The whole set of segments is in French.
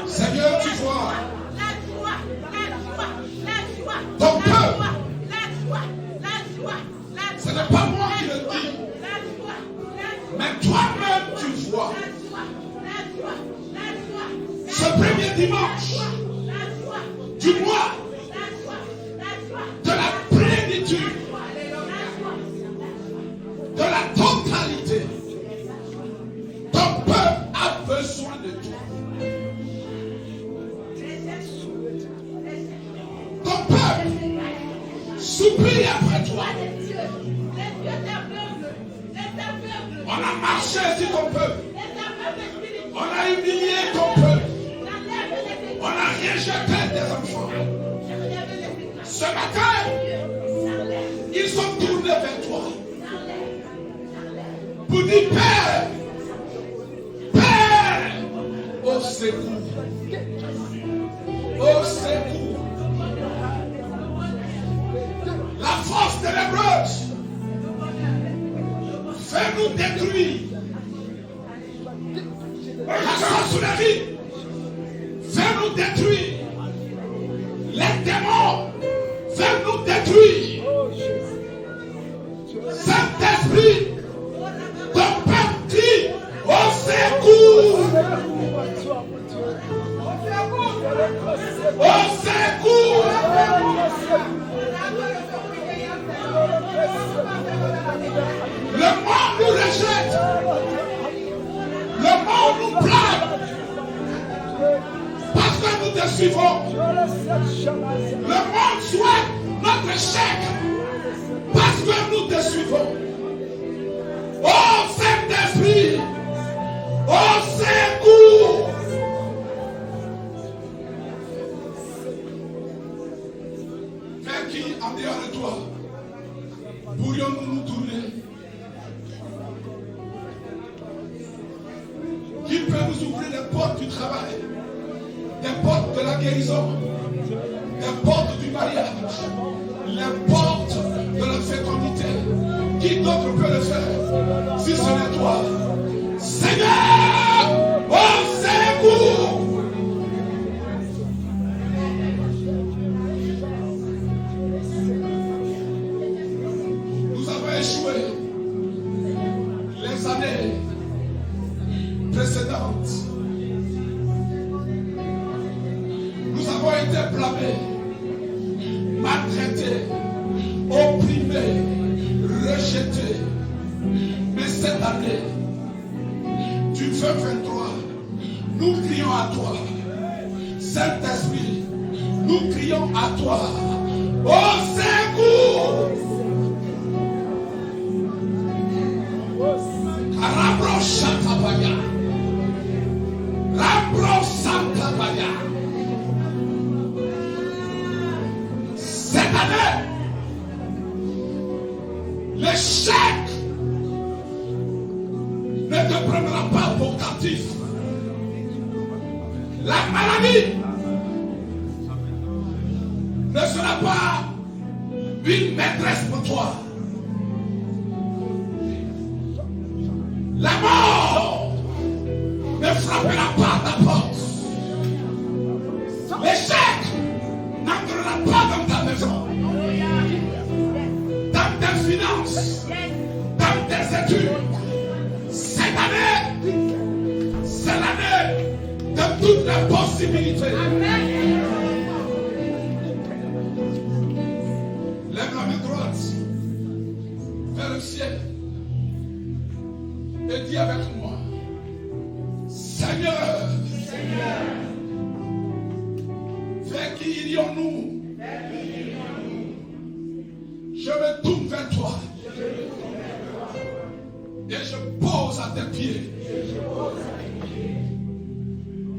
Seigneur, tu vois ton peuple. Ce n'est pas moi qui le dis, mais toi-même tu vois. Ce premier dimanche du mois de la plénitude, de la totalité, ton peuple a besoin de toi. Ton peuple supplie après toi. On a marché sur ton peuple. On a humilié ton peuple. On a rejeté tes enfants. Ce matin, ils sont tournés vers toi pour dire Père, Père, au secours, au secours. La force ténébreuse fait nous détruire. La sorcellerie fait nous détruire. Les démons fait nous détruire. Saint-Esprit, ton peuple crie au secours. Au secours. Le monde nous rejette. Le monde nous blâme. Parce que nous te suivons. Le monde souhaite notre échec. Parce que nous te suivons. Oh Saint-Esprit, au secours. Mais qui en dehors de toi pourrions-nous nous tourner? Qui peut nous ouvrir les portes du travail, les portes de la guérison, les portes du mariage, les portes de la fécondité? Qui d'autre peut le faire si ce n'est toi? Seigneur, au secours! Nous avons échoué les années précédentes. Nous avons été blâmés, maltraités, opprimés, rejetés. Mais cette année, du 2023, nous crions à toi. Saint-Esprit, nous crions à toi. Au secours! Rabrochatabaya. Rabrochatabaya. Cette année, l'échec ne te prendra pas pour captif. La maladie ne sera pas une maîtresse pour toi. La mort ne frappera pas ta porte. L'échec n'entrera pas dans ta maison, dans tes finances, dans tes études. Cette année, c'est l'année de toutes les possibilités. Dis avec moi. Seigneur, vers qui irions-nous? Je me tourne vers toi. Et je pose à tes pieds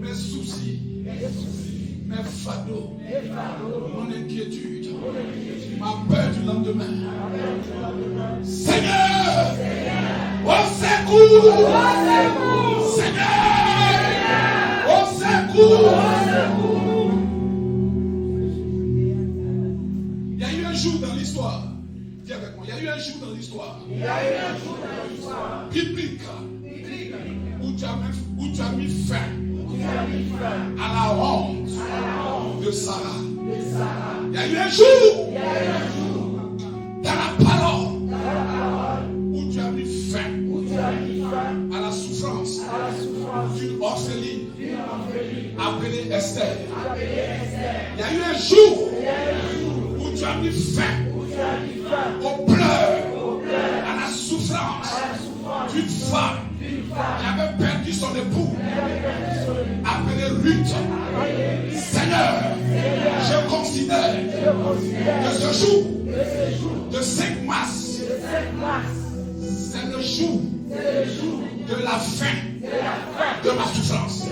mes soucis, mes fardeaux, mon inquiétude, ma peur du lendemain. Seigneur, au secours! Seigneur, au secours! Il y a eu un jour dans l'histoire. Dis avec moi, il y a eu un jour dans l'histoire. Biblique. Où tu as mis fin à la honte de Sarah. Il y a eu un jour dans la parole où tu as mis fin à la souffrance d'une orpheline appelée Esther. Il y a eu un jour où tu as mis fin aux pleurs, à la souffrance d'une femme qui avait perdu son époux, appelé Ruth. Seigneur, je considère que ce jour de 5 mars, c'est le jour de la fin de ma souffrance.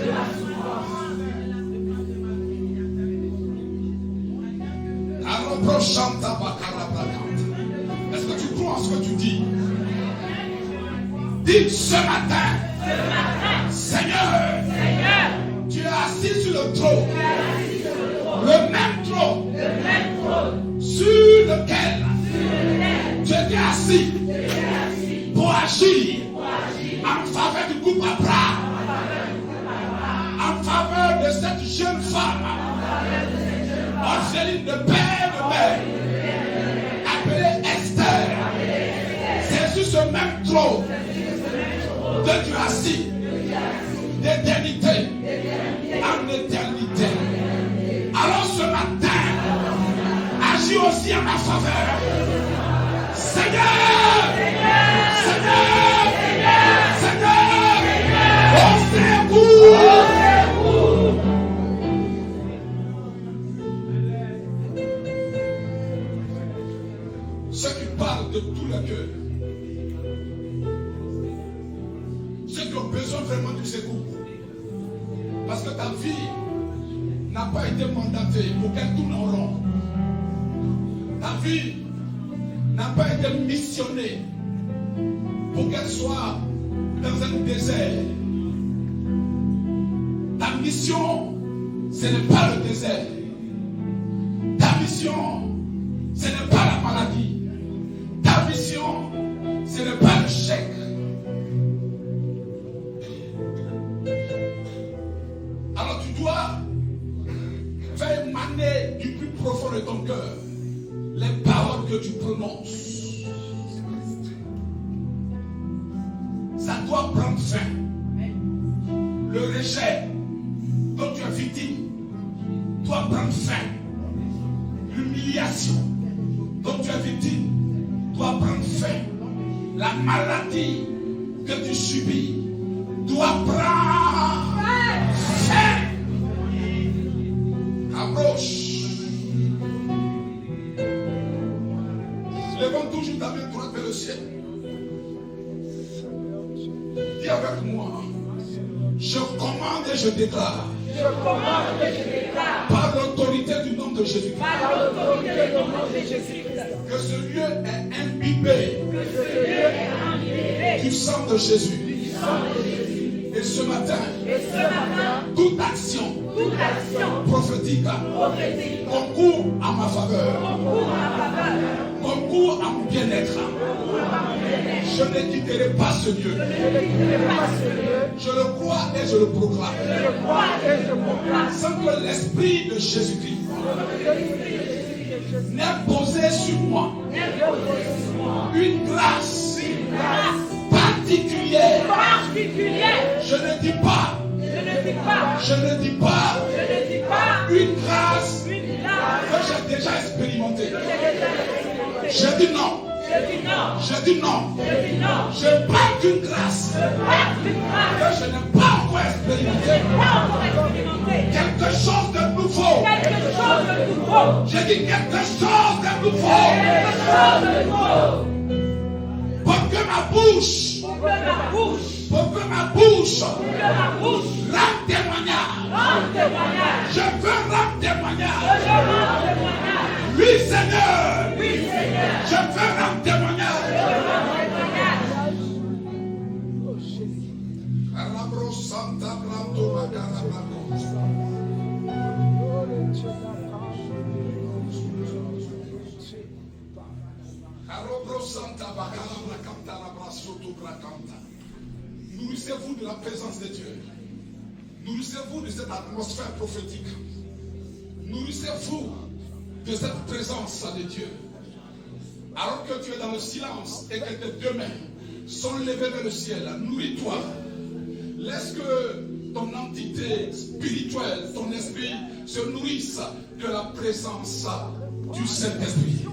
Est-ce que tu crois en ce que tu dis? Dis ce matin, Seigneur, tu es assis sur le trône, le même trône sur lequel tu étais assis pour agir en faveur du couple Abraham, en faveur de cette jeune femme, orpheline de père de mère, appelée Esther. C'est sur ce même trône que tu es assis d'éternité en éternité. Alors ce matin, agis aussi en ma faveur. Seigneur, au secours. Ceux qui parlent de tout le cœur, ceux qui ont besoin vraiment du secours, parce que ta vie n'a pas été mandatée pour qu'elle tourne en rond. Ta vie n'a pas été missionnée pour qu'elle soit dans un désert. Ta mission, ce n'est pas le désert. Ta mission, ce n'est pas la maladie. Ta mission, ce n'est pas le chèque. Alors tu dois faire émaner du plus profond de ton cœur les paroles que tu prononces. Ça doit prendre fin. Le rejet dont tu es victime doit prendre fin. L'humiliation dont tu es victime doit prendre fin. La maladie que tu subis doit prendre fin. Approche. Levons toujours ta main droite vers le ciel. Dis avec moi. Je commande et je déclare. Par l'autorité du nom de Jésus-Christ. Que ce lieu est imbibé. Du sang de Jésus. Et ce matin, toute action prophétique concourt à ma faveur, concourt à mon bien-être. Je ne quitterai pas ce lieu. Je le crois et je le proclame. Sans que l'esprit de Jésus-Christ n'ait posé sur moi une grâce particulière. Je ne dis pas une grâce que j'ai déjà expérimentée. Je dis non. Je dis non. Je parle d'une grâce que je n'ai pas encore expérimenté. Quelque chose de nouveau. J'ai dit quelque chose de nouveau. Pour que ma bouche rende témoignage. Je veux rendre témoignage. Oui, Seigneur. Je veux rendre témoignage. Nourrissez-vous de la présence de Dieu. Nourrissez-vous de cette atmosphère prophétique. Nourrissez-vous de cette présence de Dieu. Alors que tu es dans le silence et que tes deux mains sont levées vers le ciel, nourris-toi. Laisse que ton entité spirituelle, ton esprit se nourrisse de la présence du Saint-Esprit.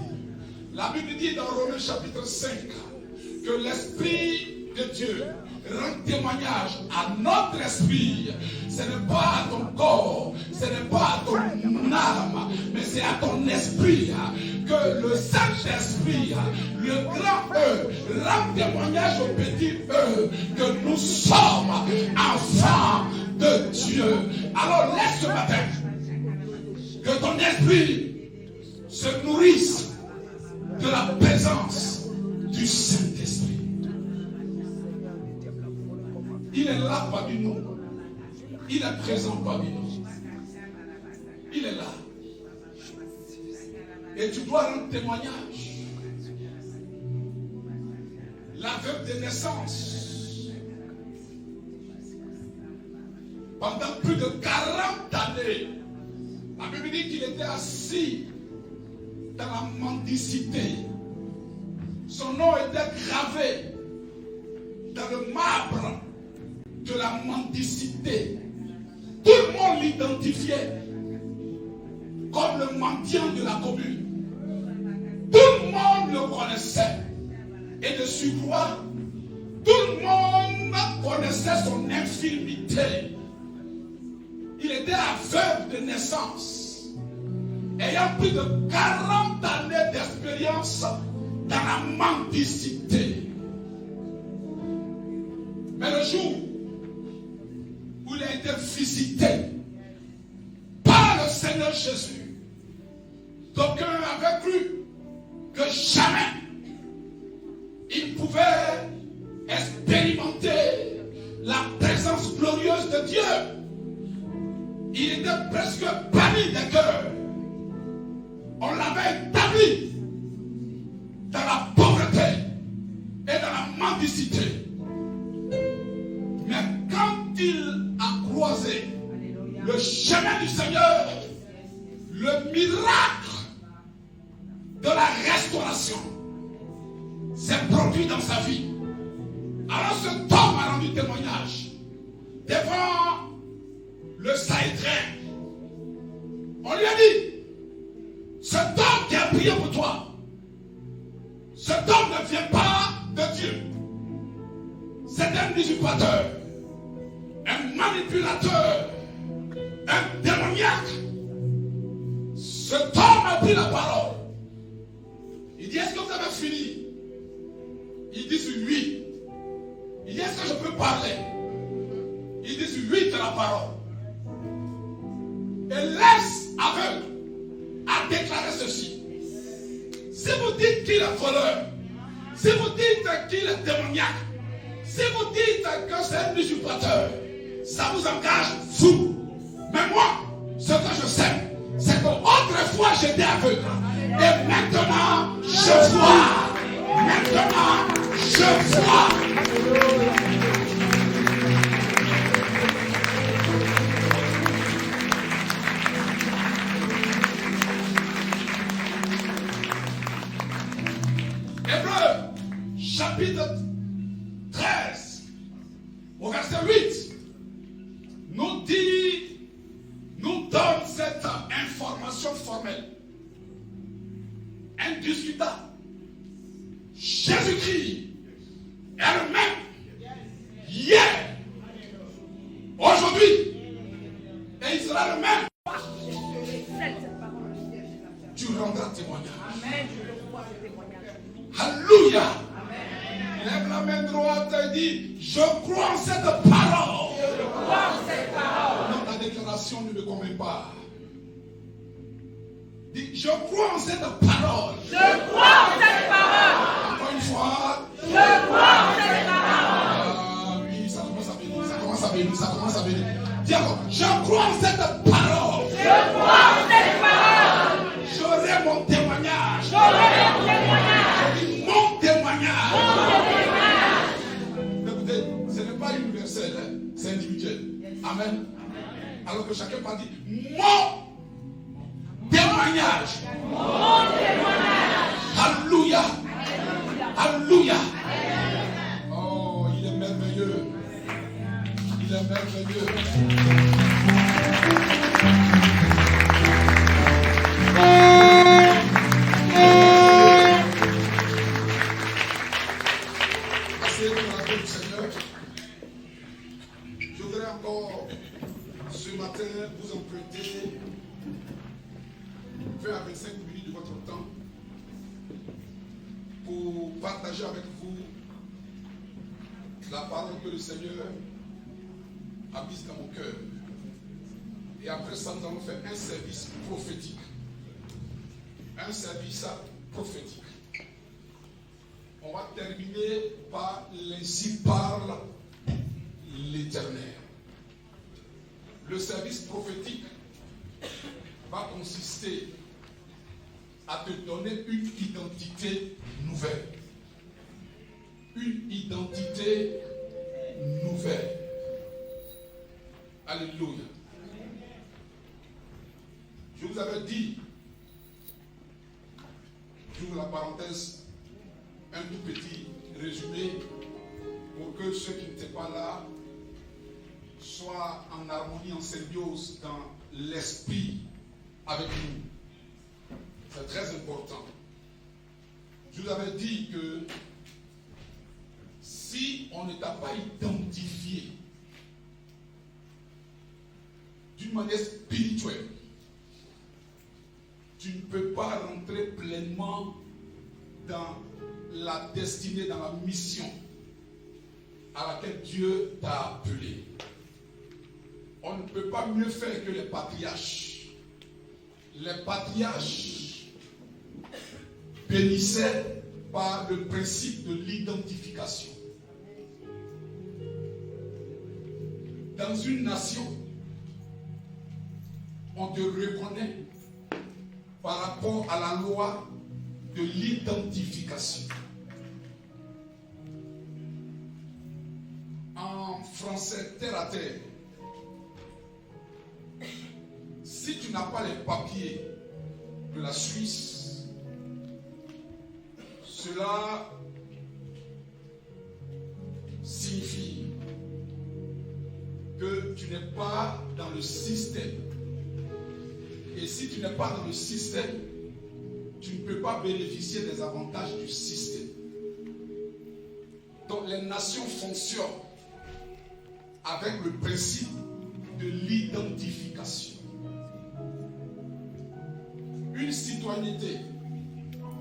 La Bible dit dans Romains chapitre 5 que l'Esprit de Dieu rend témoignage à notre esprit. Ce n'est pas à ton corps, ce n'est pas à ton âme, mais c'est à ton esprit que le Saint-Esprit, le grand E, rend témoignage au petit E que nous sommes enfants de Dieu. Alors laisse ce matin que ton esprit se nourrisse de la présence du Saint-Esprit. Il est là parmi nous. Il est présent parmi nous. Il est là. Et tu dois rendre témoignage. La veuve de naissance, pendant plus de 40 années, la Bible dit qu'il était assis dans la mendicité. Son nom était gravé dans le marbre de la mendicité. Tout le monde l'identifiait comme le mendiant de la commune. Tout le monde le connaissait. Et de surcroît, tout le monde connaissait son infirmité. Il était aveugle de naissance, ayant plus de 40 années d'expérience dans la mendicité. Mais le jour où il a été visité par le Seigneur Jésus, d'aucuns avaient cru que jamais il pouvait expérimenter la présence glorieuse de Dieu. Il était presque banni des cœurs. On l'avait établi dans la pauvreté et dans la mendicité. Mais quand il a croisé le chemin du Seigneur, le miracle de la restauration s'est produit dans sa vie. Alors cet homme a rendu témoignage devant le Saïdrin. On lui a dit, cet homme qui a prié pour toi, cet homme ne vient pas de Dieu. C'est un usurpateur, un manipulateur, un démoniaque. Cet homme a pris la parole. Il dit, est-ce que vous avez fini? Ils disent oui. Il dit, est-ce que je peux parler? Ils disent oui de la parole. Et laisse aveugle a déclaré ceci. Si vous dites qu'il est voleur, si vous dites qu'il est démoniaque, si vous dites que c'est un usurpateur, ça vous engage vous. Mais moi, ce que je sais, c'est qu'autrefois j'étais aveugle. Et maintenant, je vois. Maintenant, je vois. Hébreux, chapitre 13, au verset 8, nous donne cette information formelle, indiscutable. Jésus-Christ est le même hier, aujourd'hui, et il sera le même. Tu rendras témoignage. Alléluia. Lève la main droite et dis, je crois en cette parole. Non, ta déclaration ne me convainc pas. Dis, je crois en cette parole. Je crois en cette parole. Encore une fois. Je crois en cette parole. Ah oui, ça commence à venir, ça commence à venir, ça commence à venir. Dis encore, je crois en cette parole. Je crois en cette parole. J'aurai mon témoignage. J'aurai mon témoignage. Je dis mon témoignage. Mon témoignage. Écoutez, ce n'est pas universel, hein, c'est individuel. Amen. Alors que chacun va dire mon témoignage. Mon témoignage. Alléluia. Alléluia. Oh, il est merveilleux. Il est merveilleux. Asseyez-vous dans la paix du Seigneur. Je voudrais encore ce matin vous emprunter 20 à 25 minutes de votre temps pour partager avec vous la parole que le Seigneur a mise dans mon cœur. Et après ça, nous allons faire un service prophétique. Un service prophétique. On va terminer par l'ainsi parle l'Éternel. Le service prophétique va consister à te donner une identité nouvelle. Une identité nouvelle. Alléluia. Je vous avais dit, j'ouvre la parenthèse, un tout petit résumé pour que ceux qui n'étaient pas là soient en harmonie, en symbiose dans l'esprit avec nous. C'est très important. Je vous avais dit que si on ne t'a pas identifié d'une manière spirituelle, tu ne peux pas rentrer pleinement dans la destinée, dans la mission à laquelle Dieu t'a appelé. On ne peut pas mieux faire que les patriarches. Les patriarches bénissaient par le principe de l'identification. Dans une nation, on te reconnaît par rapport à la loi de l'identification. En français terre à terre, si tu n'as pas les papiers de la Suisse, cela signifie que tu n'es pas dans le système. Et si tu n'es pas dans le système, tu ne peux pas bénéficier des avantages du système. Donc les nations fonctionnent avec le principe de l'identification. Une citoyenneté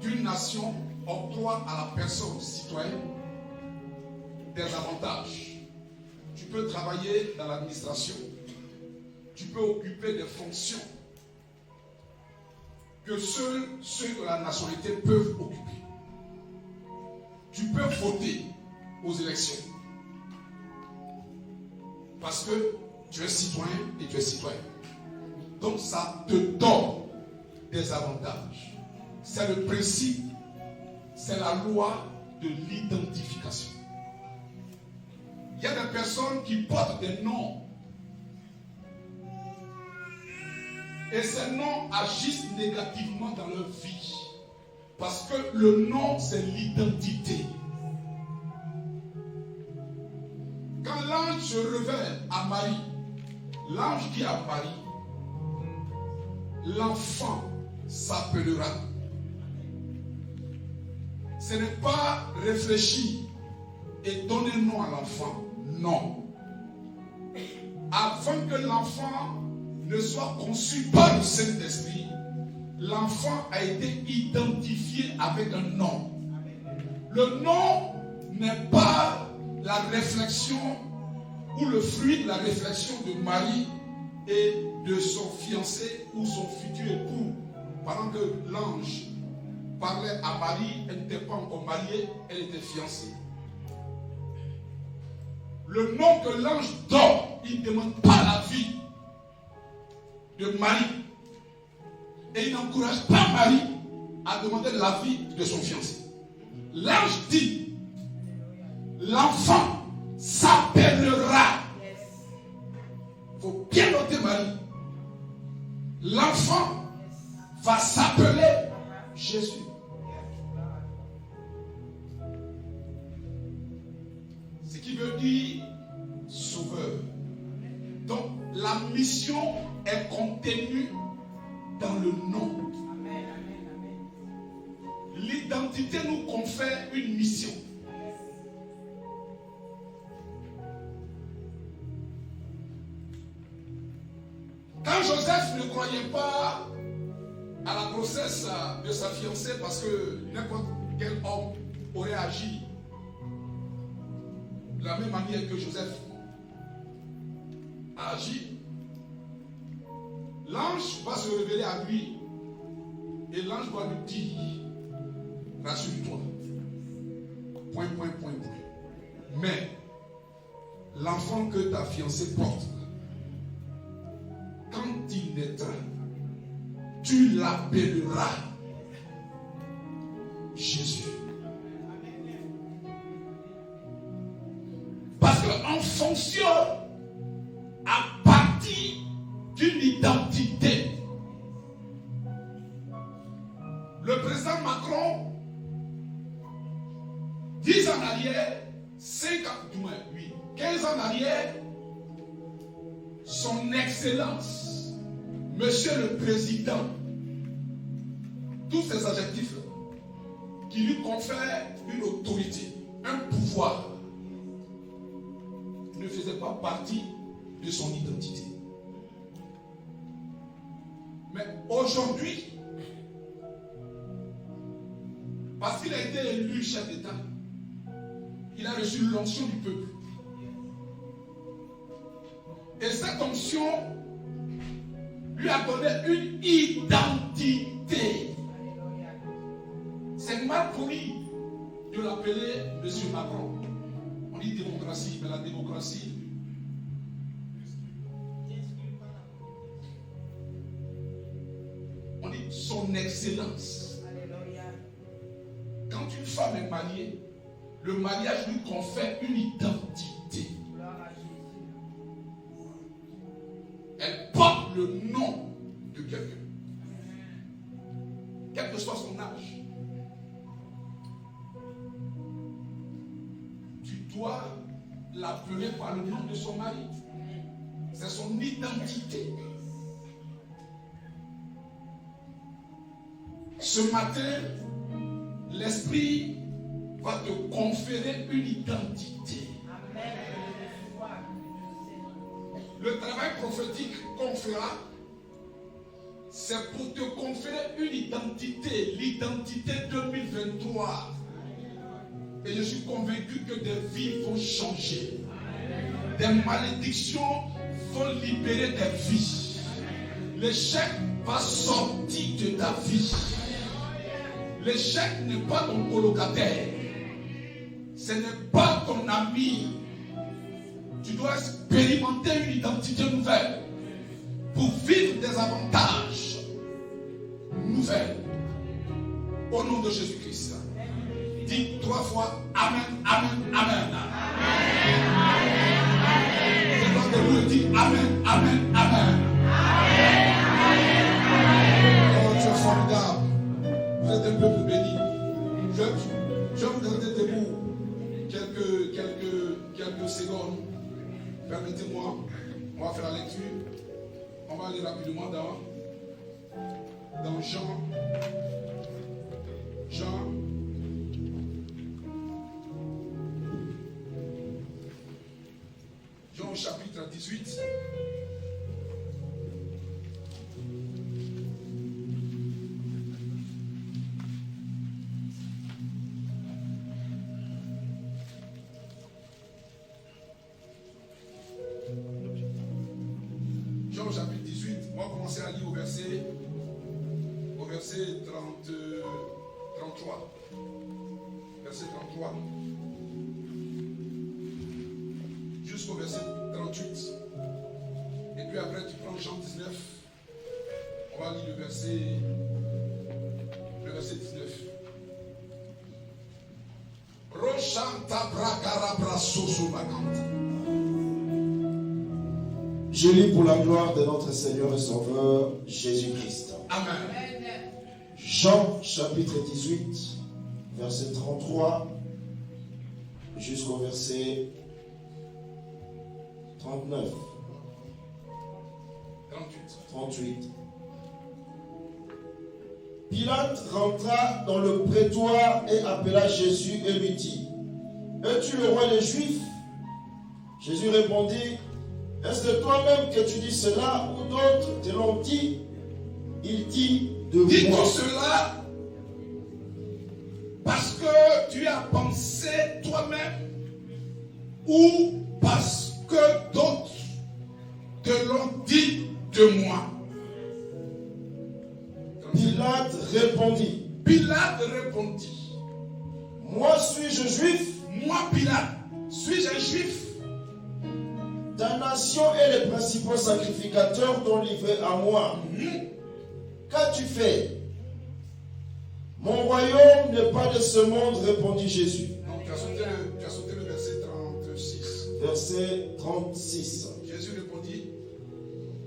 d'une nation octroie à la personne citoyenne des avantages. Tu peux travailler dans l'administration, tu peux occuper des fonctions que seuls ceux de la nationalité peuvent occuper. Tu peux voter aux élections parce que tu es citoyen et tu es citoyen. Donc ça te donne des avantages. C'est le principe, c'est la loi de l'identification. Il y a des personnes qui portent des noms et ces noms agissent négativement dans leur vie parce que le nom c'est l'identité. Quand l'ange se révèle à Marie, l'ange dit à Marie, l'enfant s'appellera ce n'est pas réfléchir et donner nom à l'enfant. Non. Avant que l'enfant ne soit conçu par le Saint-Esprit, l'enfant a été identifié avec un nom. Le nom n'est pas la réflexion ou le fruit de la réflexion de Marie et de son fiancé ou son futur époux. Pendant que l'ange parlait à Marie, elle n'était pas encore mariée, elle était fiancée. Le nom que l'ange donne, il ne demande pas l'avis de Marie. Et il n'encourage pas Marie à demander l'avis de son fiancé. L'ange dit, l'enfant s'appellera. Il faut bien noter Marie. L'enfant va s'appeler Jésus. Ce qui veut dire sauveur. Donc la mission est contenue dans le nom. L'identité nous confère une mission. Quand Joseph ne croyait pas à la grossesse de sa fiancée parce que n'importe quel homme aurait agi de la même manière que Joseph a agi, l'ange va se révéler à lui et l'ange va lui dire, rassure-toi, point. Mais l'enfant que ta fiancée porte, quand il naîtra, tu l'appelleras Jésus. Parce qu'en fonction, à partir d'une identité, le président Macron, 10 ans en arrière, 15 ans en arrière, son excellence, monsieur le président, tous ces adjectifs qui lui confèrent une autorité, un pouvoir, ne faisaient pas partie de son identité. Mais aujourd'hui, parce qu'il a été élu chef d'État, il a reçu l'onction du peuple. Et cette onction lui a donné une identité. C'est mal poli de l'appeler M. Macron. On dit démocratie, mais la démocratie, on dit son excellence. Quand une femme est mariée, le mariage lui confère une identité. Elle porte le nom de quelqu'un, quel que soit son âge. Tu dois l'appeler par le nom de son mari. C'est son identité. Ce matin, l'Esprit va te conférer une identité. Le travail prophétique qu'on fera, c'est pour te conférer une identité, l'identité 2023. Et je suis convaincu que des vies vont changer. Des malédictions vont libérer des vies. L'échec va sortir de ta vie. L'échec n'est pas ton colocataire. Ce n'est pas ton ami. Tu dois expérimenter une identité nouvelle pour vivre des avantages nouvelles. Au nom de Jésus-Christ. Dis 3 fois Amen, Amen, Amen. Et dans de vous, dis Amen, Amen, Amen. Oh, tu es formidable. Vous êtes un peuple béni. Je vais vous garder debout quelques secondes. Permettez-moi, on va faire la lecture. On va aller rapidement dans Jean Jean chapitre 18. Jean chapitre 18, on va commencer à lire au verset 33. Verset 33. Jusqu'au verset 38. Et puis après, tu prends Jean 19. On va lire le verset 19. Je lis pour la gloire de notre Seigneur et Sauveur Jésus-Christ. Amen. Jean chapitre 18, verset 33 jusqu'au verset 39. 38. Pilate rentra dans le prétoire et appela Jésus et lui dit: Es-tu le roi des Juifs? Jésus répondit: Est-ce de toi-même que tu dis cela ou d'autres te l'ont dit? Il dit de moi. Dis-tu cela parce que tu as pensé toi-même ou parce que d'autres te l'ont dit de moi? Pilate répondit: Moi suis-je juif? Moi, Pilate, suis-je un juif? Ta nation et les principaux sacrificateurs t'ont livré à moi. Qu'as-tu fait? Mon royaume n'est pas de ce monde, répondit Jésus. Non, tu as sauté le verset 36. Verset 36.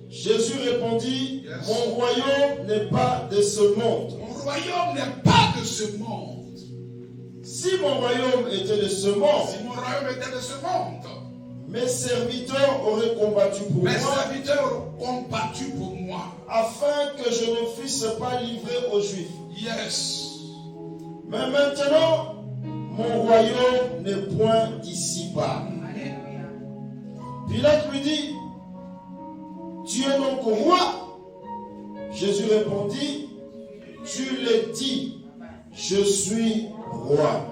Jésus répondit, yes. Mon royaume n'est pas de ce monde. Mon royaume n'est pas de ce monde. Si mon royaume était de ce monde, mes serviteurs auraient combattu pour moi, afin que je ne fusse pas livré aux Juifs. Yes. Mais maintenant, mon royaume n'est point d'ici-bas. Pilate lui dit: Tu es donc roi? Jésus répondit: Tu l'as dit, je suis roi.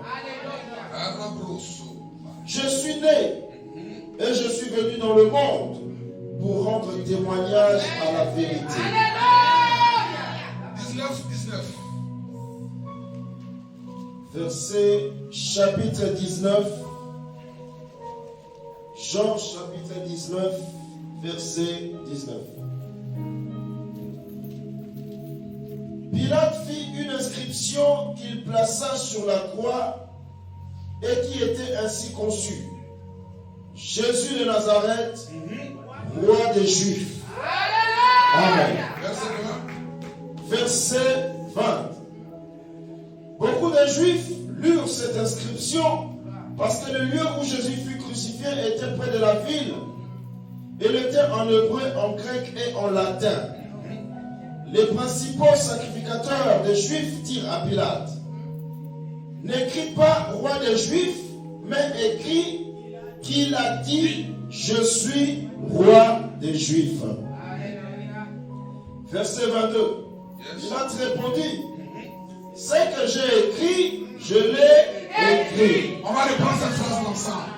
Je suis né et je suis venu dans le monde pour rendre témoignage à la vérité. 19. Verset chapitre 19. Jean chapitre 19, verset 19. Pilate fit une inscription qu'il plaça sur la croix et qui était ainsi conçue: Jésus de Nazareth, roi des Juifs. Amen. Verset 20. Beaucoup de Juifs lurent cette inscription parce que le lieu où Jésus fut crucifié était près de la ville. Il était en hébreu, en grec et en latin. Les principaux sacrificateurs des Juifs dirent à Pilate: N'écris pas roi des Juifs, mais écris qu'il a dit: Je suis roi des Juifs. Verset 22. Pilate répondit: Ce que j'ai écrit, je l'ai écrit. On va reprendre cette phrase ensemble.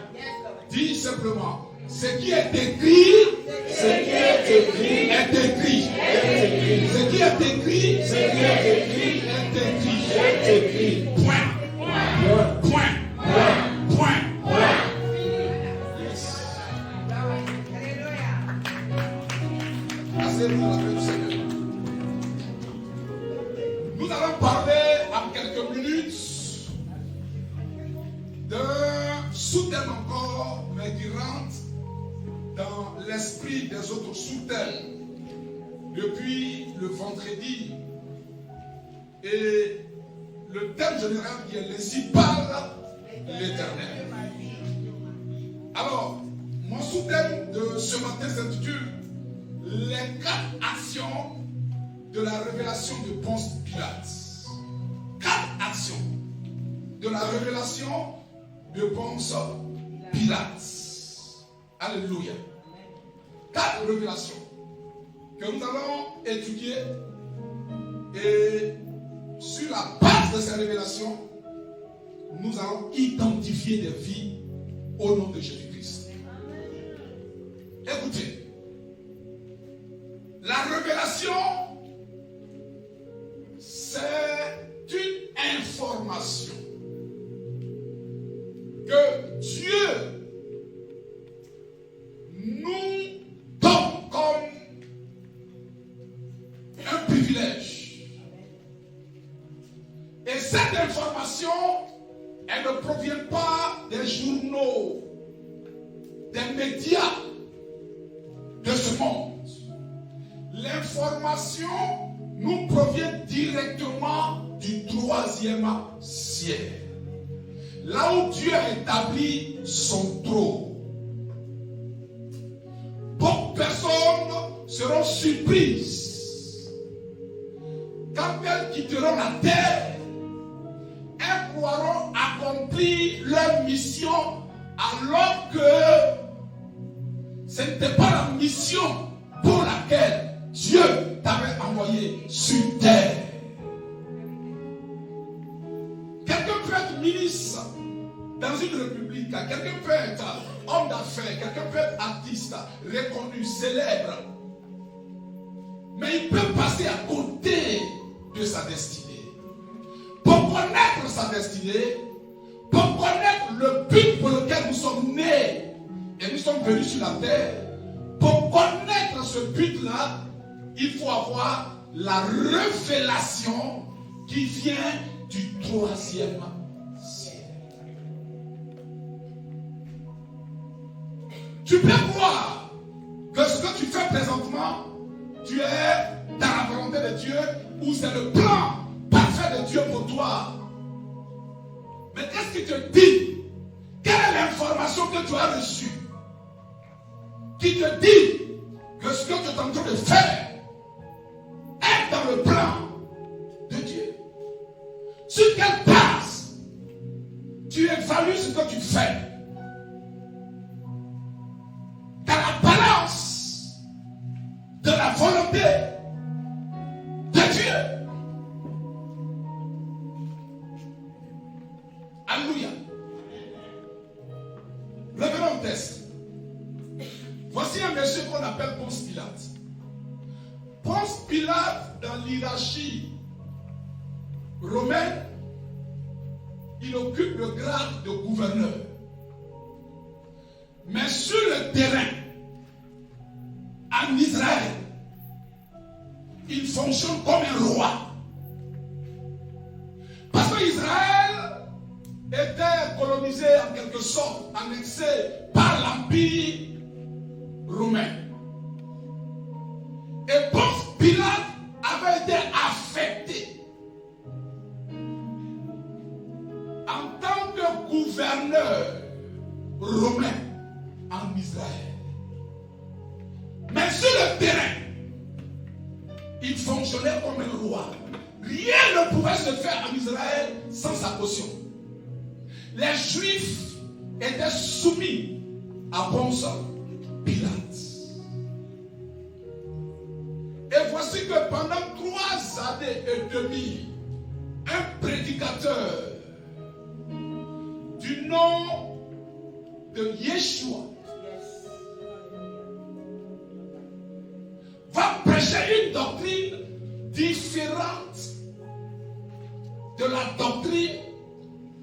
Dis simplement: ce qui est écrit, ce qui est écrit est écrit. est écrit. Ce qui est écrit, Ce qui est écrit est écrit. est écrit. Point. Point. Point. Point. Yes. Assez pour la paix du Seigneur. Nous allons parler en quelques minutes d'un sous-thème encore, mais qui rentre dans l'esprit des autres sous-thèmes depuis le vendredi. Et le thème général qui est l'ainsi parle l'Éternel. Alors, mon sous-thème de ce matin s'intitule Les 4 actions de la révélation de Ponce Pilate. 4 actions de la révélation de Ponce Pilate. Alléluia. 4 révélations que nous allons étudier et sur la base de ces révélations, nous allons identifier des vies au nom de Jésus-Christ. Écoutez, la révélation, c'est une information que Dieu nous donne comme un privilège. Et cette information, elle ne provient pas des journaux, des médias de ce monde. L'information nous provient directement du 3e ciel. Là où Dieu a établi son trône. Beaucoup de personnes seront surprises quand elles quitteront la terre. Elles pourront accomplir leur mission alors que ce n'était pas la mission pour laquelle Dieu t'avait envoyé sur terre. Quelqu'un peut être ministre dans une république, quelqu'un peut être homme d'affaires, quelqu'un peut être artiste, reconnu, célèbre. Mais il peut passer à côté de sa destinée. Pour connaître sa destinée, pour connaître le but pour lequel nous sommes nés et nous sommes venus sur la terre, pour connaître ce but-là, il faut avoir la révélation qui vient du 3e ciel. Tu peux croire que ce que tu fais présentement, tu es dans la volonté de Dieu ou c'est le plan parfait de Dieu pour toi. Mais qu'est-ce qui te dit? Quelle est l'information que tu as reçue qui te dit que ce que tu es en train de faire est dans le plan de Dieu? Sur quelle base tu évalues ce que tu fais? Dans la balance de la volonté de Dieu. Alléluia. Revenons au texte. Voici un monsieur qu'on appelle Ponce Pilate. Ponce Pilate, dans l'hierarchie romaine, il occupe le grade de gouverneur. Mais sur le terrain, en Israël, il fonctionne comme un roi. Parce que Israël était colonisé en quelque sorte, annexé par l'Empire romain. Et Ponce Pilate avait été affecté en tant que gouverneur romain en Israël. Mais sur le terrain, il fonctionnait comme un roi. Rien ne pouvait se faire en Israël sans sa caution. Les Juifs étaient soumis à Ponce Pilate. Et voici que pendant 3 années et demie, un prédicateur du nom de Yeshua va prêcher une doctrine différente de la doctrine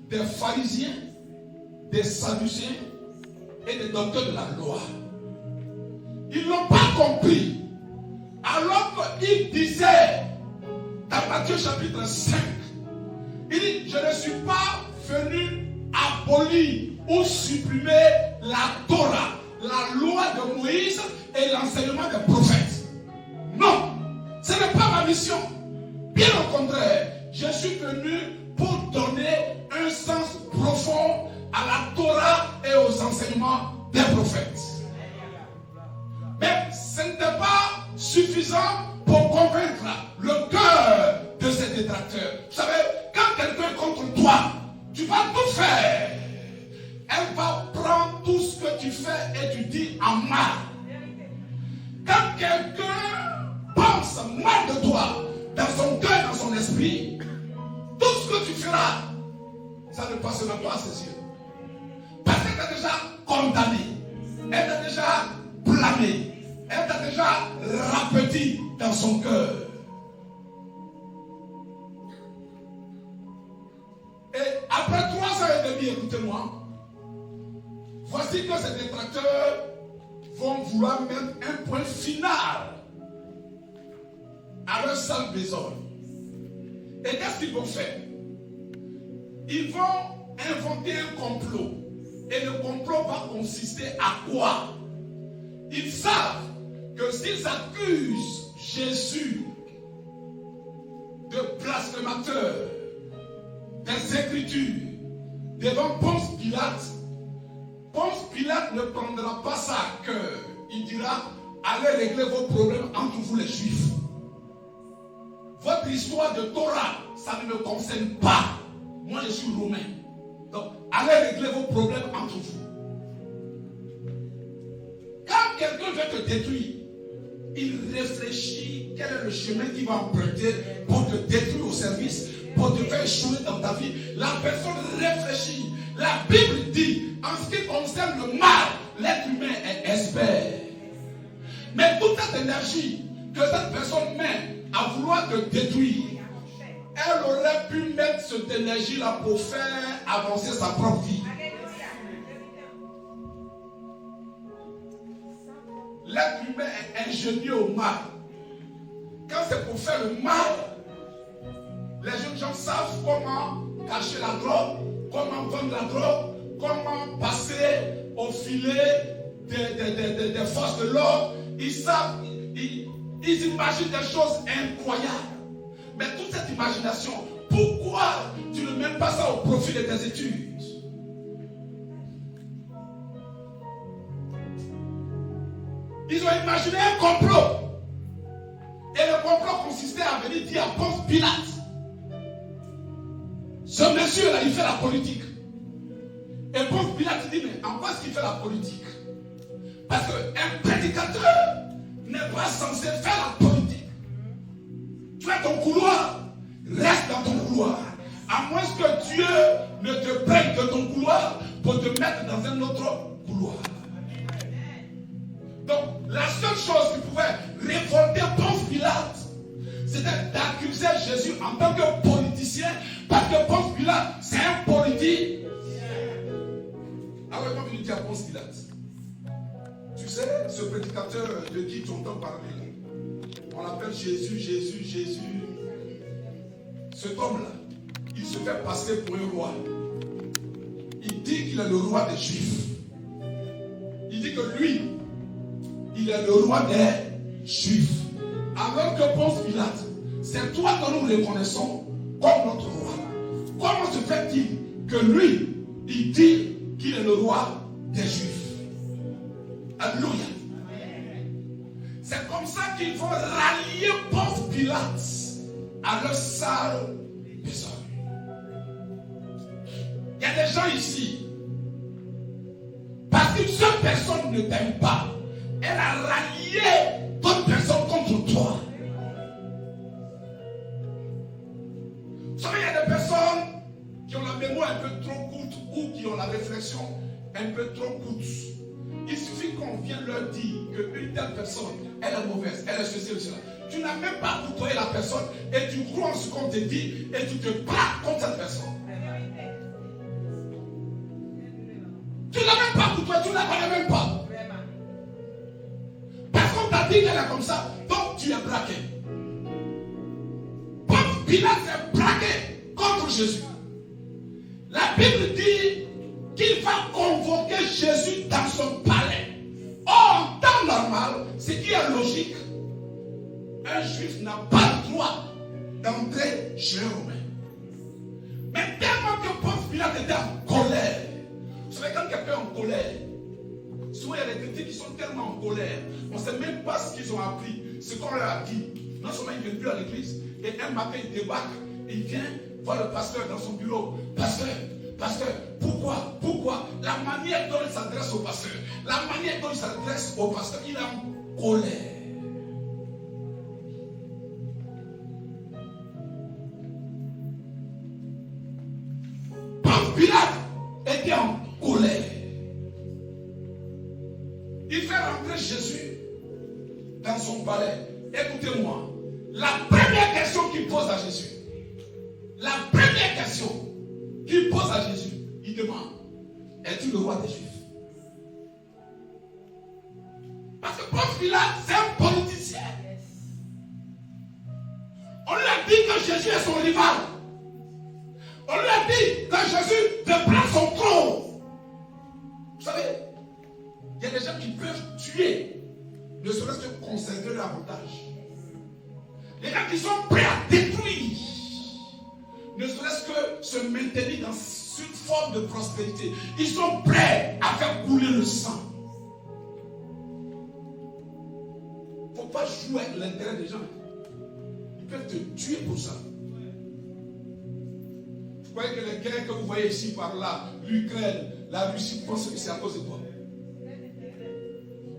des pharisiens, des sadducéens et des docteurs de la loi. Ils n'ont pas compris. Alors qu'il disait dans Matthieu chapitre 5, il dit: je ne suis pas venu abolir ou supprimer la Torah, la loi de Moïse et l'enseignement des prophètes. Non, ce n'est pas ma mission. Bien au contraire, je suis venu pour donner un sens profond à la Torah et aux enseignements des prophètes. Mais ce n'était pas suffisant pour convaincre le cœur de ses détracteurs. Vous savez, quand quelqu'un est contre toi, tu vas tout faire. Elle va prends tout ce que tu fais et tu dis en mal. Quand quelqu'un pense mal de toi, dans son cœur, dans son esprit, tout ce que tu feras, ça ne passera pas à ses yeux. Parce qu'elle t'a déjà condamné, elle t'a déjà blâmé, elle t'a déjà rapetit dans son cœur. Et après 3 ans et demi, écoutez-moi, voici que ces détracteurs vont vouloir mettre un point final à leur sale besogne. Et qu'est-ce qu'ils vont faire? Ils vont inventer un complot. Et le complot va consister à quoi? Ils savent que s'ils accusent Jésus de blasphémateur des Écritures devant Ponce Pilate ne prendra pas ça à cœur. Il dira, allez régler vos problèmes entre vous les Juifs. Votre histoire de Torah, ça ne me concerne pas. Moi je suis romain. Donc, allez régler vos problèmes entre vous. Quand quelqu'un veut te détruire, il réfléchit quel est le chemin qu'il va emprunter pour te détruire au service, pour te faire échouer dans ta vie. La personne réfléchit. La Bible dit, en ce qui concerne le mal, l'être humain est expert. Mais toute cette énergie que cette personne met à vouloir te détruire, elle aurait pu mettre cette énergie-là pour faire avancer sa propre vie. L'être humain est ingénieux au mal. Quand c'est pour faire le mal, les jeunes gens savent comment cacher la drogue, comment vendre la drogue, comment passer au filet des forces de l'ordre. Ils savent, ils imaginent des choses incroyables. Mais toute cette imagination, pourquoi tu ne mets pas ça au profit de tes études? Ils ont imaginé un complot. Et le complot consistait à venir dire à Ponce Pilate, ce monsieur-là, il fait la politique. Et Ponce Pilate dit, mais en quoi est-ce qu'il fait la politique? Parce qu'un prédicateur n'est pas censé faire la politique. Tu as ton couloir, reste dans ton couloir. À moins que Dieu ne te prenne de ton couloir pour te mettre dans un autre couloir. Donc, la seule chose qui pouvait révolter Ponce Pilate, c'était d'accuser Jésus en tant que politicien, parce que Ponce Pilate, c'est un politique. Ah ouais, quand il dit à Ponce Pilate, tu sais, ce prédicateur de qui tu entends parler, on l'appelle Jésus. Cet homme-là, il se fait passer pour un roi. Il dit qu'il est le roi des Juifs. Il dit que lui, il est le roi des Juifs. Alors que Ponce Pilate, c'est toi que nous reconnaissons comme notre roi. Comment se fait-il que lui, il dit qu'il est le roi des Juifs? Alléluia. C'est comme ça qu'ils vont rallier Ponce Pilate à leur sale besogne. Il y a des gens ici, parce qu'une seule personne ne t'aime pas, elle a rallié d'autres personnes contre toi. Vous savez, il y a des personnes qui ont la mémoire un peu trop courte ou qui ont la réflexion un peu trop courte. Il suffit qu'on vienne leur dire qu'une telle personne, elle est mauvaise, elle est ceci ou cela. Tu n'as même pas côtoyé la personne et tu crois en ce qu'on te dit et tu te braques contre cette personne. Tu ne l'as même pas côtoyé, tu ne la connais même pas. Parce qu'on t'a dit qu'elle est comme ça, donc tu es braqué. Ponce Pilate est braqué contre Jésus. La Bible dit qu'il va convoquer Jésus dans son palais. Or, en temps normal, ce qui est logique, un juif n'a pas le droit d'entrer chez un romain. Mais tellement que Ponce Pilate était en colère. Vous savez, quand quelqu'un est en colère, souvent il y a des chrétiens qui sont tellement en colère, on ne sait même pas ce qu'ils ont appris, ce qu'on leur a dit. Non seulement ils ne viennent plus à l'église, et un matin il débarque, et il vient voir le pasteur dans son bureau. Pasteur, Parce que, pourquoi? La manière dont il s'adresse au pasteur, il est en colère. Ponce Pilate était en colère. Il fait rentrer Jésus dans son palais. Écoutez-moi, la première question qu'il pose à Jésus, il demande, es-tu le roi des Juifs? Parce que Ponce Pilate, c'est un politicien. On lui a dit que Jésus est son rival. On lui a dit que Jésus devait prendre son trône. Vous savez, il y a des gens qui peuvent tuer, ne serait-ce que conserver leur avantage. Les gens qui sont prêts à détruire, ne serait-ce que se maintenir dans une forme de prospérité. Ils sont prêts à faire couler le sang. Il ne faut pas jouer avec l'intérêt des gens. Ils peuvent te tuer pour ça. Vous croyez que les guerres que vous voyez ici par là, l'Ukraine, la Russie, pensent que c'est à cause de quoi?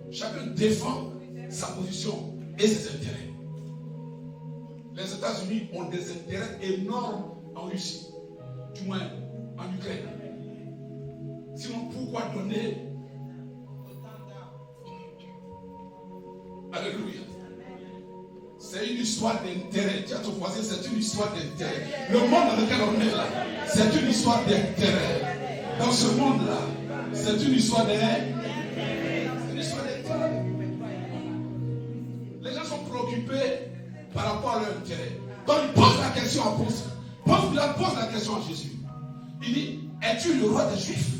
Chacun défend sa position et ses intérêts. Les États-Unis ont des intérêts énormes en Russie, du moins en Ukraine. Sinon, pourquoi donner? Alléluia. C'est une histoire d'intérêt. Dis à ton voisin, c'est une histoire d'intérêt. Le monde dans lequel on est là, c'est une histoire d'intérêt. Dans ce monde-là, c'est une histoire d'intérêt. Les gens sont préoccupés par rapport à leur intérêt. Donc il pose la question à Ponce. Ponce Pilate pose la question à Jésus. Il dit, es-tu le roi des Juifs?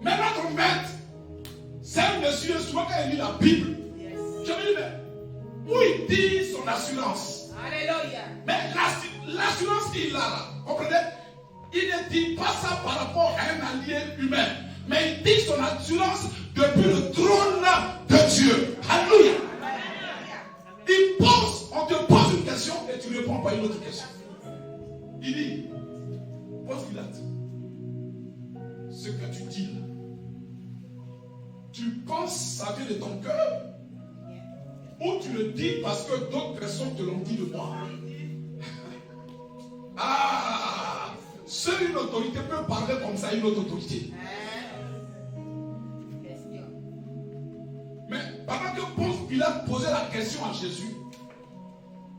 Mais notre maître, c'est un monsieur, souvent quand il lit la Bible, je me dis, mais où il dit son assurance? Alléluia. Mais l'assurance qu'il a là, comprenez? Il ne dit pas ça par rapport à un allié humain, mais il dit son assurance depuis le trône de Dieu. Alléluia. On te pose une question et tu réponds pas à une autre question. Il dit, Ponce Pilate, ce que tu dis là, tu penses ça vient de ton cœur ou tu le dis parce que d'autres personnes te l'ont dit de moi? Ah, seule une autorité peut parler comme ça à une autre autorité. Mais pendant que Ponce Pilate posait la question à Jésus,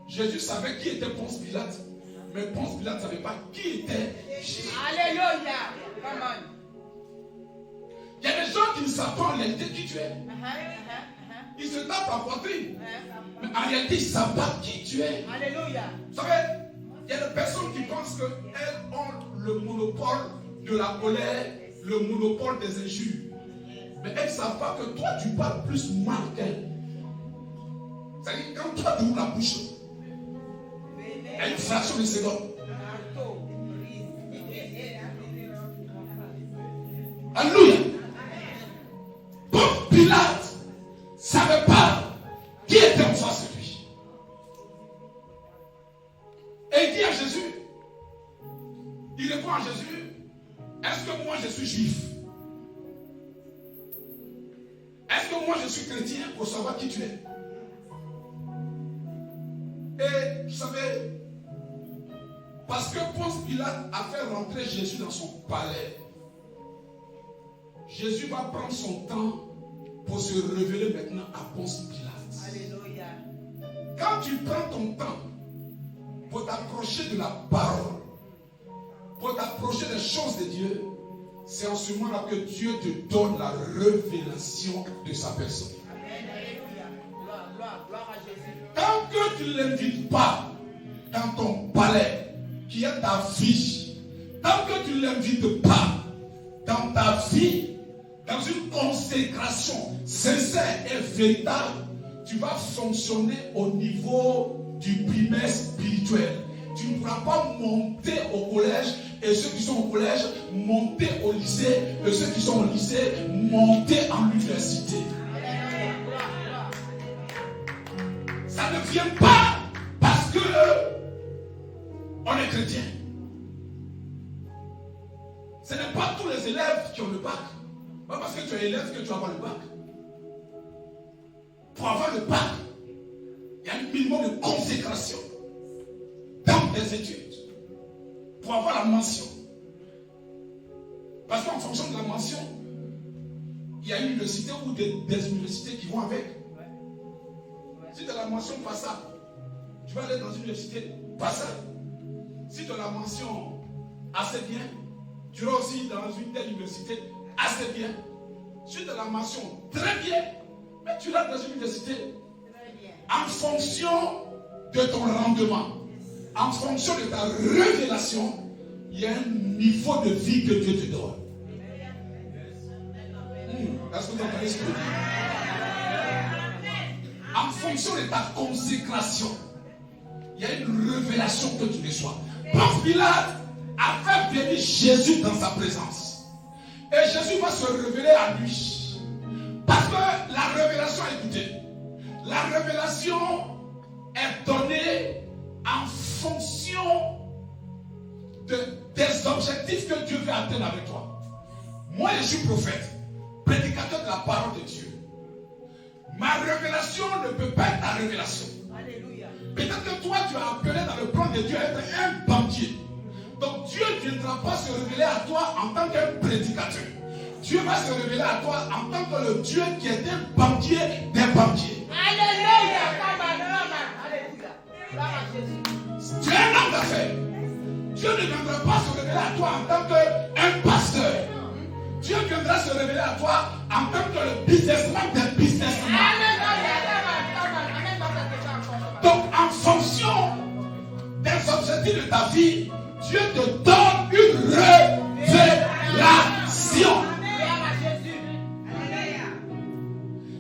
Jésus savait qui était Ponce Pilate, mais Ponce Pilate ne savait pas qui était Jésus. Alléluia. Come on. Il y a des gens qui ne savent pas en réalité qui tu es. Ils se tapent la poitrine. Mais en réalité, ils ne savent pas qui tu es. Alléluia. Vous savez, il y a des personnes qui pensent qu'elles ont le monopole de la colère, le monopole des injures. Mais elles ne savent pas que toi, tu parles plus mal qu'elles. C'est-à-dire, quand toi, tu ouvres la bouche, il y a une fraction de seconde. Alléluia. Ponce Pilate ne savait pas qui était en face de lui. Et il dit à Jésus, il répond à Jésus, est-ce que moi je suis juif? Est-ce que moi je suis chrétien pour savoir qui tu es? Et vous savez, parce que Ponce Pilate a fait rentrer Jésus dans son palais, Jésus va prendre son temps pour se révéler maintenant à Ponce Pilate. Alléluia. Quand tu prends ton temps pour t'approcher de la parole, pour t'approcher des choses de Dieu, c'est en ce moment-là que Dieu te donne la révélation de sa personne. Amen. Alléluia. Gloire à Jésus. Tant que tu ne l'invites pas dans ton palais, qui est ta vie, tant que tu ne l'invites pas dans ta vie, dans une consécration sincère et véritable, tu vas fonctionner au niveau du primaire spirituel. Tu ne pourras pas monter au collège et ceux qui sont au collège monter au lycée et ceux qui sont au lycée monter en université. Ça ne vient pas parce que on est chrétien. Ce n'est pas tous les élèves qui ont le bac. Pas parce que tu es élève que tu vas avoir le bac. Pour avoir le bac, il y a un minimum de consécration dans les études. Pour avoir la mention. Parce qu'en fonction de la mention, il y a une université ou des universités qui vont avec. Si tu as la mention passable, tu vas aller dans une université passable. Si tu as la mention assez bien, tu iras aussi dans une telle université assez bien. Si tu as la mention très bien, mais tu iras dans une université en fonction de ton rendement, en fonction de ta révélation, il y a un niveau de vie que Dieu te donne. Est-ce que vous entendez ce que je dis? En fonction de ta consécration, il y a une révélation que tu reçois. Ponce Pilate a fait venir Jésus dans sa présence. Et Jésus va se révéler à lui. Parce que la révélation, écoutez, la révélation est donnée en fonction des objectifs que Dieu veut atteindre avec toi. Moi, je suis prophète, prédicateur de la parole de Dieu. Ma révélation ne peut pas être ta révélation. Alléluia. Peut-être que toi, tu as appelé dans le plan de Dieu à être un banquier. Donc Dieu ne viendra pas se révéler à toi en tant qu'un prédicateur. Dieu va se révéler à toi en tant que le Dieu qui est un banquier des banquiers. Alléluia. Alléluia. Gloire à Jésus. Tu es un homme d'affaires. Dieu ne viendra pas se révéler à toi en tant qu'un pasteur. Dieu viendra se révéler à toi en tant que le businessman des businessmen. Donc, en fonction des objectifs de ta vie, Dieu te donne une révélation.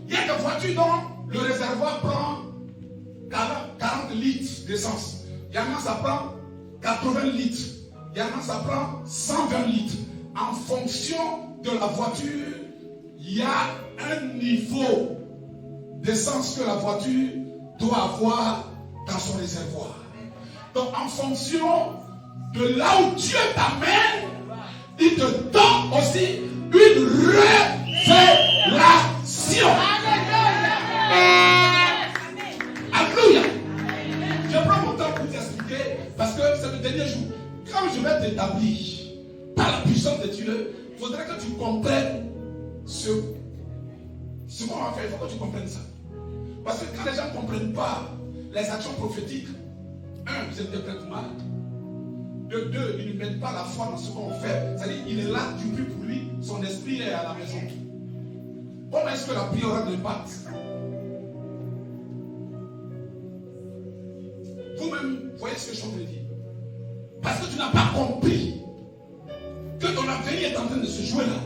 Il y a des voitures dont le réservoir prend 40 litres d'essence. Il y en a, ça prend 80 litres. Il y en a, ça prend 120 litres. En fonction de la voiture, il y a un niveau d'essence que la voiture doit avoir dans son réservoir. Donc, en fonction de là où Dieu t'amène, il te donne aussi une révélation. Alléluia. Je prends mon temps pour t'expliquer parce que c'est le dernier jour. Quand je vais t'établir par la puissance de Dieu, il faudrait que tu comprennes ce qu'on va faire. Il faut que tu comprennes ça. Parce que quand les gens ne comprennent pas les actions prophétiques, un, ils interprètent mal. De deux, ils ne mettent pas la foi dans ce qu'on fait. C'est-à-dire qu'il est là, du plus pour lui, son esprit est à la maison. Comment est-ce que la prière aura de l'impact? Vous-même, voyez ce que je suis en train de dire. Parce que tu n'as pas compris que ton avenir est en train de se jouer là.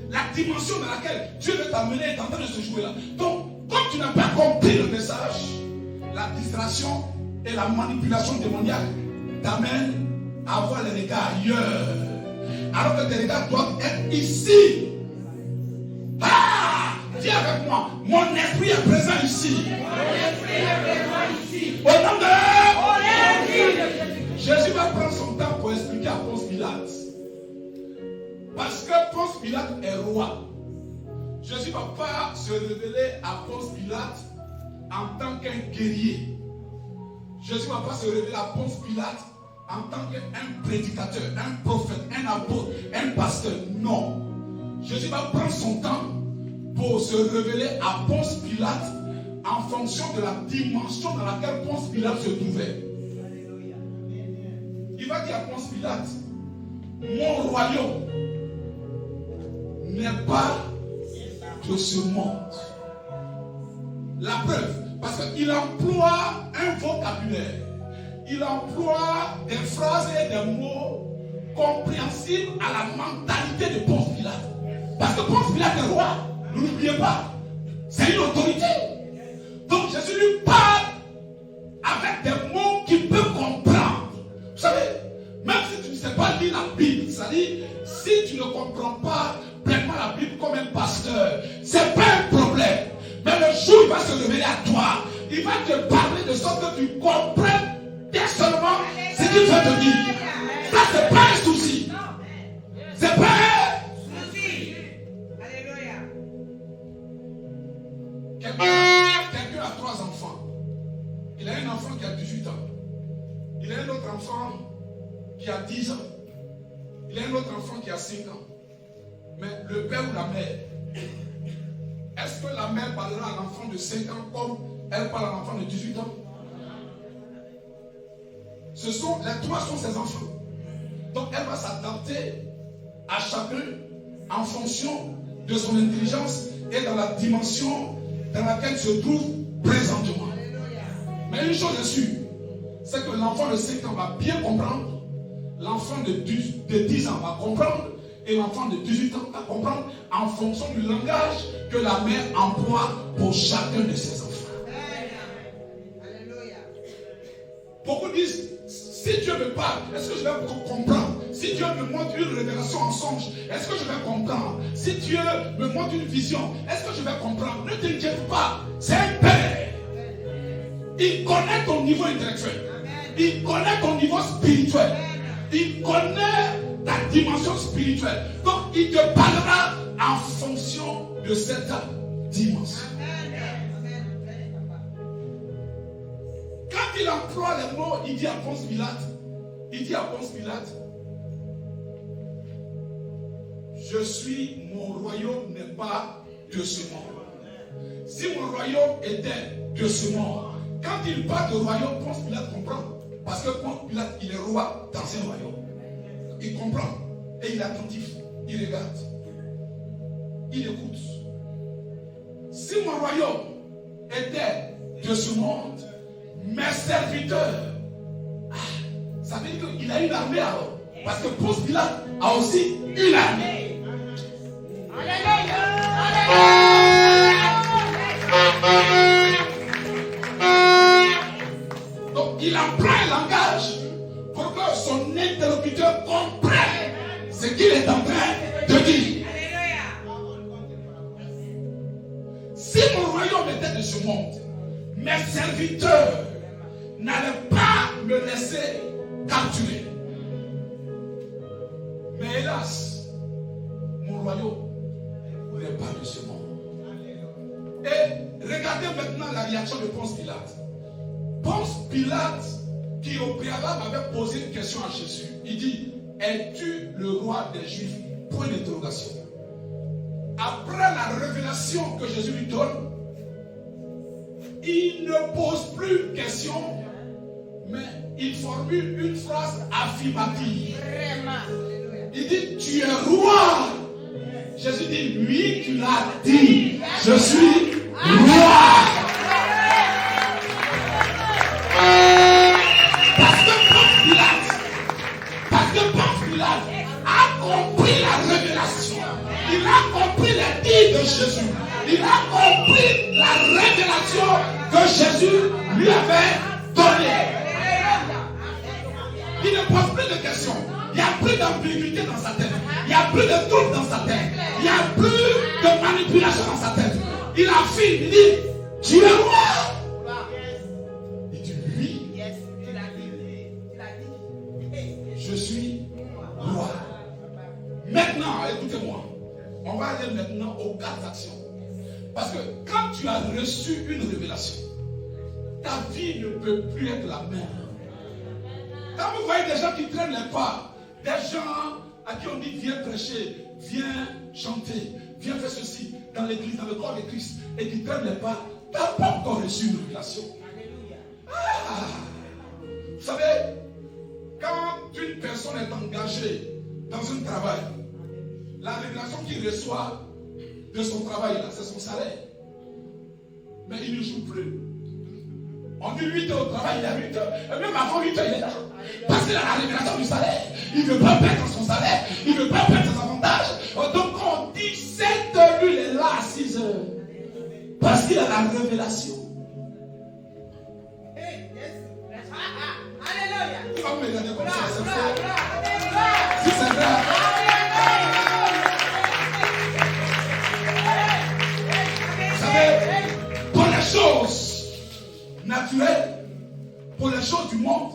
La dimension dans laquelle Dieu veut t'amener est en train de se jouer là. Donc, comme tu n'as pas compris le message, la distraction et la manipulation démoniaque t'amènent à avoir les regards ailleurs. Alors que tes regards doivent être ici. Ah! Dis avec moi, mon esprit est présent ici. Au nom de Jésus va prendre son temps pour expliquer à Ponce Pilate. Parce que Ponce Pilate est roi. Jésus ne va pas se révéler à Ponce Pilate en tant qu'un guerrier. Jésus ne va pas se révéler à Ponce Pilate en tant qu'un prédicateur, un prophète, un apôtre, un pasteur. Non. Jésus va prendre son temps pour se révéler à Ponce Pilate en fonction de la dimension dans laquelle Ponce Pilate se trouvait. Il va dire à Ponce Pilate, mon royaume n'est pas de ce monde. La preuve, parce qu'il emploie un vocabulaire, il emploie des phrases et des mots compréhensibles à la mentalité de Ponce Pilate. Parce que Ponce Pilate est roi, ne l'oubliez pas, c'est une autorité. Donc Jésus lui parle avec des mots qu'il peut comprendre. Vous savez, même si tu ne sais pas lire la Bible, c'est-à-dire si tu ne comprends pas pleinement la Bible comme un pasteur, c'est pas un problème. Mais le jour où il va se révéler à toi, il va te parler de sorte que tu comprennes dès seulement ce qu'il veut te dire. Ça, c'est pas un souci. Il a un autre enfant qui a 10 ans. Il a un autre enfant qui a 5 ans. Mais le père ou la mère, est-ce que la mère parlera à l'enfant de 5 ans comme elle parle à l'enfant de 18 ans? Les trois sont ses enfants. Donc elle va s'adapter à chacun en fonction de son intelligence et dans la dimension dans laquelle il se trouve présentement. Mais une chose est sûre, c'est que l'enfant de 5 ans va bien comprendre, l'enfant de 10 ans va comprendre, et l'enfant de 18 ans va comprendre en fonction du langage que la mère emploie pour chacun de ses enfants. Beaucoup disent, si Dieu me parle, est-ce que je vais comprendre? Si Dieu me montre une révélation en songe, est-ce que je vais comprendre? Si Dieu me montre une vision, est-ce que je vais comprendre? Ne t'inquiète pas, c'est un père. Il connaît ton niveau intellectuel. Il connaît ton niveau spirituel. Il connaît ta dimension spirituelle. Donc il te parlera en fonction de cette dimension. Quand il emploie les mots, il dit à Ponce Pilate, je suis, mon royaume n'est pas de ce monde. Si mon royaume était de ce monde, quand il parle de royaume, Ponce Pilate comprend. Parce que Ponce Pilate, il est roi dans un royaume. Il comprend et il est attentif. Il regarde. Il écoute. Si mon royaume était de ce monde, mes serviteurs, ça veut dire qu'il a une armée alors. Parce que Ponce Pilate a aussi une armée. Donc il emploie un langage pour que son interlocuteur comprenne ce qu'il est en train de dire. Si mon royaume était de ce monde, mes serviteurs n'allaient pas me laisser capturer. Mais hélas, mon royaume n'est pas de ce monde. Et regardez maintenant la réaction de Ponce Pilate. Ponce Pilate, qui au préalable avait posé une question à Jésus, il dit, es-tu le roi des Juifs? Point d'interrogation. Après la révélation que Jésus lui donne, il ne pose plus de question, mais il formule une phrase affirmative. Il dit, tu es roi. Jésus dit, oui, tu l'as dit. Je suis roi. Parce que Ponce Pilate a compris la révélation. Il a compris les dires de Jésus. Il a compris la révélation que Jésus lui avait donnée. Il ne pose plus de questions. Il n'y a plus d'ambiguïté dans sa tête. Il n'y a plus de doute dans sa tête. Il n'y a plus de manipulation dans sa tête. Il affirme, il dit, tu es roi. Il dit, oui. Je suis roi. Maintenant, écoutez-moi. On va aller maintenant aux 4 actions. Parce que quand tu as reçu une révélation, ta vie ne peut plus être la même. Quand vous voyez des gens qui traînent les pas, des gens à qui on dit viens prêcher, viens chanter, viens faire ceci dans l'église, dans le corps de Christ, et qui traînent les pas, tu n'as pas encore reçu une révélation. Vous savez, quand une personne est engagée dans un travail, la révélation qu'il reçoit de son travail, là, c'est son salaire. Mais il ne joue plus. On dit 8 heures au travail, il est à 8 heures. Et même avant 8 heures, il est là. Parce qu'il a la révélation du salaire. Il ne veut pas perdre son salaire. Il ne veut pas perdre ses avantages. Donc on dit 7 heures, lui, il est là à 6 heures. Parce qu'il a la révélation. Alléluia. Il va me regarder comme ça, c'est faux. Si c'est vrai. Pour les choses naturelles, pour les choses du monde,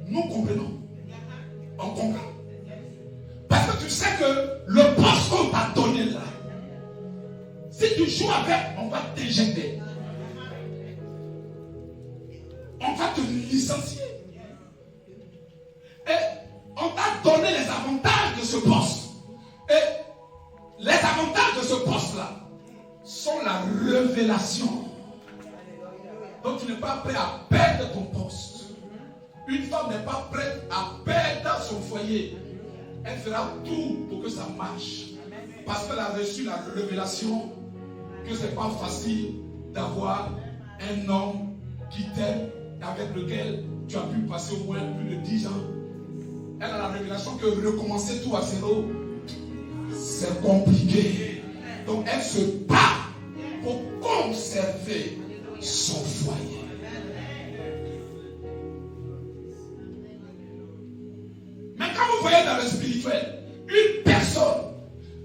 nous comprenons. On comprend. Parce que tu sais que le poste qu'on t'a donné là, si tu joues avec, on va t'injecter. On va te licencier. ce poste. Et les avantages de ce poste-là sont la révélation. Donc tu n'es pas prêt à perdre ton poste. Une femme n'est pas prête à perdre son foyer. Elle fera tout pour que ça marche. Parce qu'elle a reçu la révélation que ce n'est pas facile d'avoir un homme qui t'aime, avec lequel tu as pu passer au moins plus de 10 ans. Elle a la révélation que recommencer tout à zéro, c'est compliqué. Donc elle se bat pour conserver son foyer. Mais quand vous voyez dans le spirituel, une personne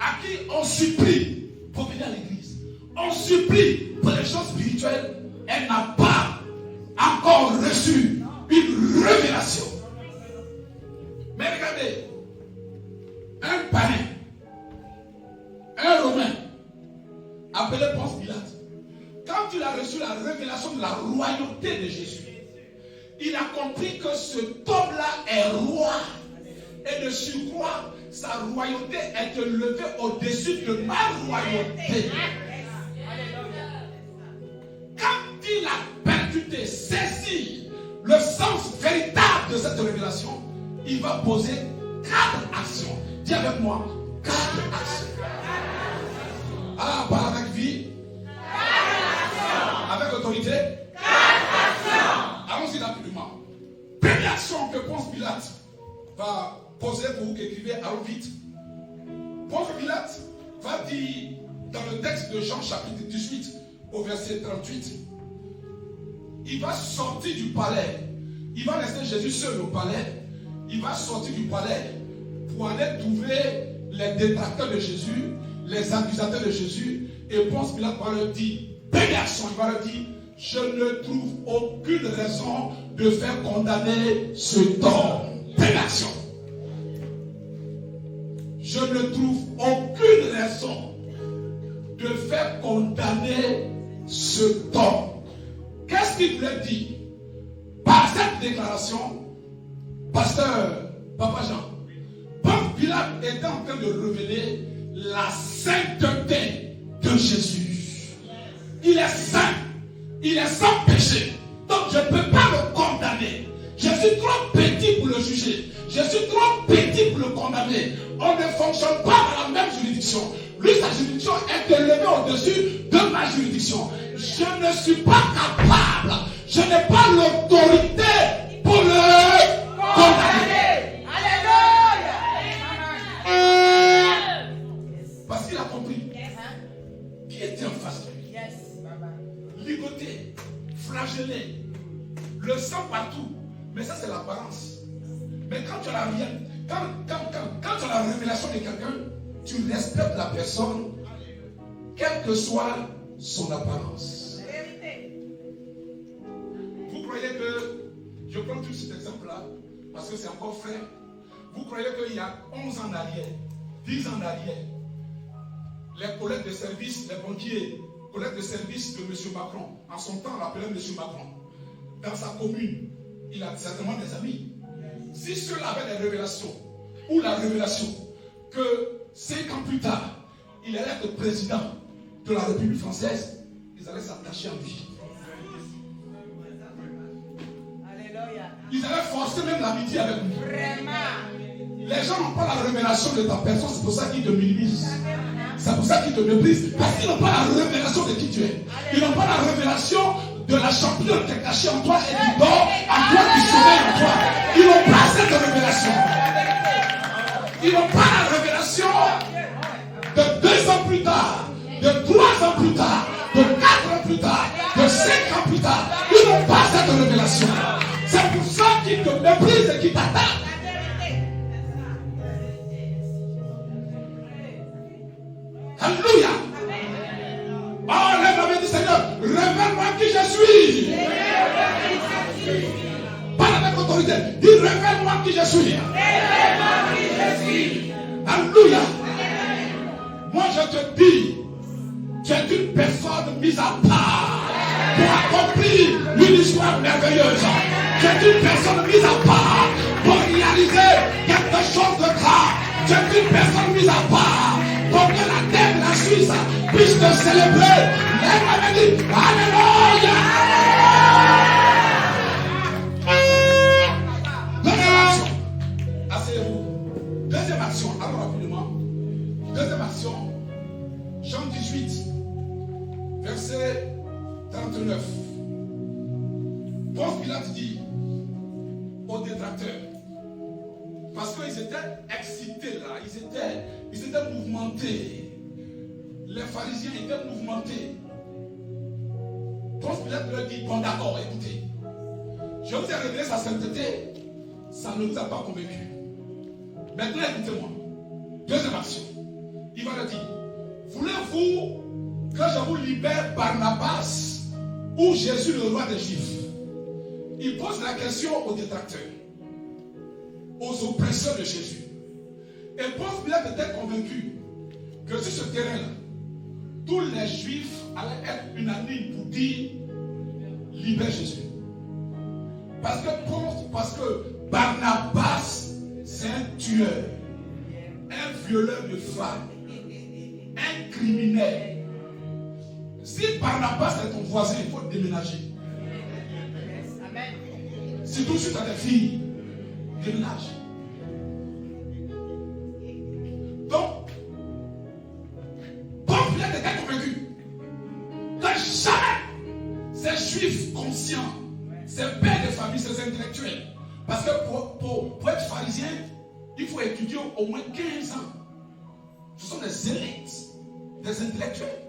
à qui on supplie pour venir à l'église, on supplie pour les choses spirituelles, elle n'a pas encore reçu une révélation. Mais regardez, un païen, un Romain, appelé Ponce Pilate, quand il a reçu la révélation de la royauté de Jésus, il a compris que cet homme-là est roi. Et de surcroît, sa royauté est élevée au-dessus de ma royauté. Quand il a percuté, saisi le sens véritable de cette révélation, il va poser 4 actions. Dis avec moi, 4 actions. Ah, pas avec vie. 4 actions. Avec autorité. 4 actions. Allons-y rapidement. Première action que Ponce Pilate va poser pour vous qui écrivez, allons vite. Ponce Pilate va dire dans le texte de Jean chapitre 18 au verset 38, il va sortir du palais. Il va laisser Jésus seul au palais. Il va sortir du palais pour aller trouver les détracteurs de Jésus, les accusateurs de Jésus. Et Ponce Pilate va leur dire, première action, il va leur dire, je ne trouve aucune raison de faire condamner cet homme. Première action. Je ne trouve aucune raison de faire condamner cet homme. Qu'est-ce qu'il voulait dire? Par cette déclaration, pasteur Papa Jean, Ponce Pilate était en train de révéler la sainteté de Jésus. Il est saint, il est sans péché. Donc je ne peux pas le condamner. Je suis trop petit pour le juger. Je suis trop petit pour le condamner. On ne fonctionne pas dans la même juridiction. Lui, sa juridiction est élevée au-dessus de ma juridiction. Je ne suis pas capable. Je n'ai pas l'autorité pour le condamner. Alléluia. Parce qu'il a compris qui était en face de lui. Ligoté, flagellé, le sang partout. Mais ça, c'est l'apparence. Mais quand tu as quand tu as la révélation de quelqu'un, tu respectes la personne, quelle que soit son apparence. Vous croyez que, je prends tout cet exemple-là, parce que c'est encore frais. Vous croyez qu'il y a 11 ans d'arrière, 10 ans d'arrière, les collègues de service, les banquiers, collègues de service de M. Macron, en son temps, on l'appelait M. Macron, dans sa commune, il a certainement des amis. Si ceux-là avaient des révélations, ou la révélation que 5 ans plus tard, il allait être président de la République française, ils allaient s'attacher à lui. Ils allaient forcer même l'amitié avec lui. Les gens n'ont pas la révélation de ta personne, c'est pour ça qu'ils te minimisent. C'est pour ça qu'ils te méprisent. Parce qu'ils n'ont pas la révélation de qui tu es. Ils n'ont pas la révélation de la championne qui est cachée en toi et qui dort en toi, qui sommeille en toi. Ils n'ont pas cette révélation. Ils n'ont pas la révélation de 2 ans plus tard, de 3 ans plus tard, de 4 ans plus tard, de 5 ans plus tard. Ils n'ont pas cette révélation. C'est pour ça qu'ils te méprisent et qu'ils t'attaquent. Alléluia. Oh, lève la main du Seigneur. Révèle-moi qui je suis. Parle avec autorité. Dis, révèle-moi qui je suis. Alléluia. Moi, je te dis, tu es une personne mise à part pour accomplir une histoire merveilleuse. Tu es une personne mise à part pour réaliser quelque chose de grand. Tu es une célébrer. Lève-moi et dis Alléluia. Deuxième action. Asseyez-vous. Deuxième action. Allons rapidement. Deuxième action. Jean 18, verset 39. Ponce Pilate dit aux détracteurs, parce qu'ils étaient excités là, ils étaient mouvementés. Les pharisiens étaient mouvementés. Ponce Pilate leur dit, bon d'accord, écoutez, je vous ai révélé sa sainteté, ça ne vous a pas convaincu. Maintenant écoutez-moi. Deuxième action. Il va leur dire, voulez-vous que je vous libère Barnabas ou Jésus le roi des Juifs? Il pose la question aux détracteurs, aux oppresseurs de Jésus. Et Ponce Pilate était convaincu que sur ce terrain-là, tous les Juifs allaient être unanimes pour dire libère Jésus. Parce que Barnabas, c'est un tueur, un violeur de femmes, un criminel. Si Barnabas est ton voisin, il faut déménager. Si tout de suite tu as des filles, déménage. Donc, Ponce Pilate était convaincu que jamais ces juifs conscients, ces pères de famille, ces intellectuels, parce que pour être pharisien, il faut étudier au moins 15 ans. Ce sont des élites, des intellectuels.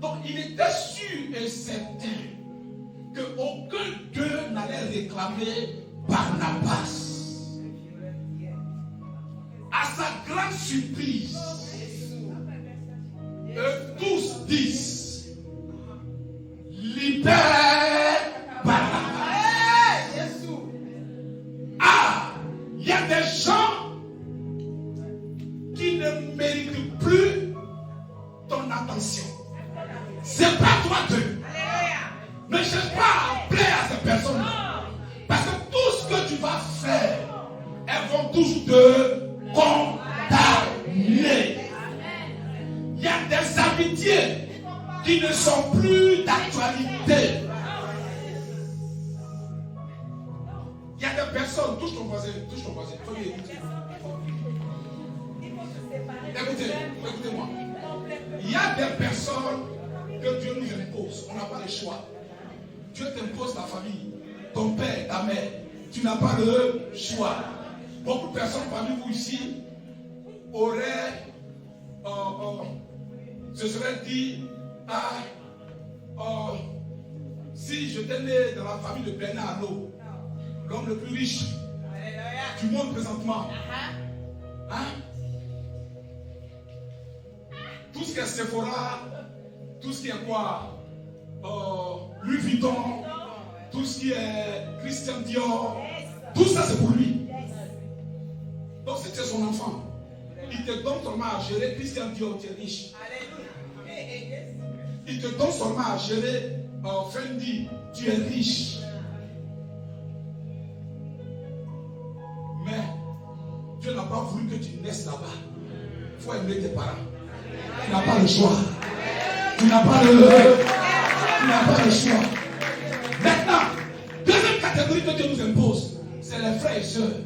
Donc il était sûr et certain qu'aucun d'eux n'allait réclamer Barnabas. À sa grande surprise, eux tous disent libère Barnabas. Ah, il y a des gens qui ne méritent plus ton attention. C'est pas toi d'eux. Ne cherche pas à plaire à ces personnes. Parce que tout ce que tu vas faire, elles vont toujours te condamner. Il y a des amitiés qui ne sont plus d'actualité. Il y a des personnes, touche ton voisin. Faut lui écouter. Écoutez-moi. Il y a des personnes que Dieu nous impose. On n'a pas le choix. Dieu t'impose ta famille, ton père, ta mère. Tu n'as pas le choix. Beaucoup de personnes parmi vous ici auraient, se seraient dit, si j'étais né dans la famille de Bernard Arnault, l'homme le plus riche du monde présentement, tout ce qui est Sephora, tout ce qui est quoi, Louis Vuitton, tout ce qui est Christian Dior, tout ça c'est pour lui. Donc c'était son enfant. Il te donne seulement à gérer Christian Dior, tu es riche. Il te donne seulement à gérer Fendi, tu es riche. Mais Dieu n'a pas voulu que tu naisses là-bas. Il faut aimer tes parents. Tu n'as pas le choix. Tu n'as pas le choix. Maintenant, deuxième catégorie que Dieu nous impose, c'est les frères et sœurs.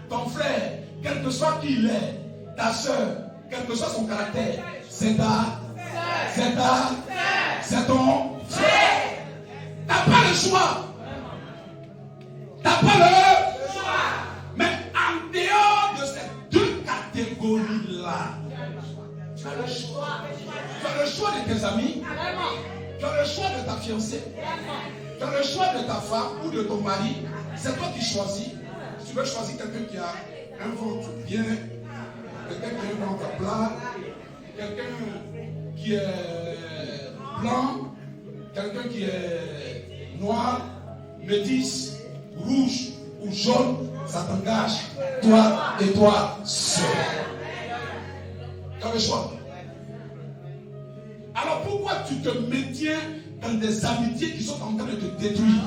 Ton frère, quel que soit qui il est, ta sœur, quel que soit son caractère, c'est ton frère. Tu n'as pas le choix. Tu n'as pas le choix. Mais en dehors de ces deux catégories-là, tu as le choix. Tu as le choix de tes amis. Tu as le choix de ta fiancée. Tu as le choix de ta femme ou de ton mari. C'est toi qui choisis. Tu veux choisir quelqu'un qui a un ventre bien, quelqu'un qui a un ventre plat, quelqu'un qui est blanc, quelqu'un qui est noir, métis, rouge ou jaune, ça t'engage, toi et toi seul. Tu as le choix. Alors pourquoi tu te maintiens dans des amitiés qui sont en train de te détruire?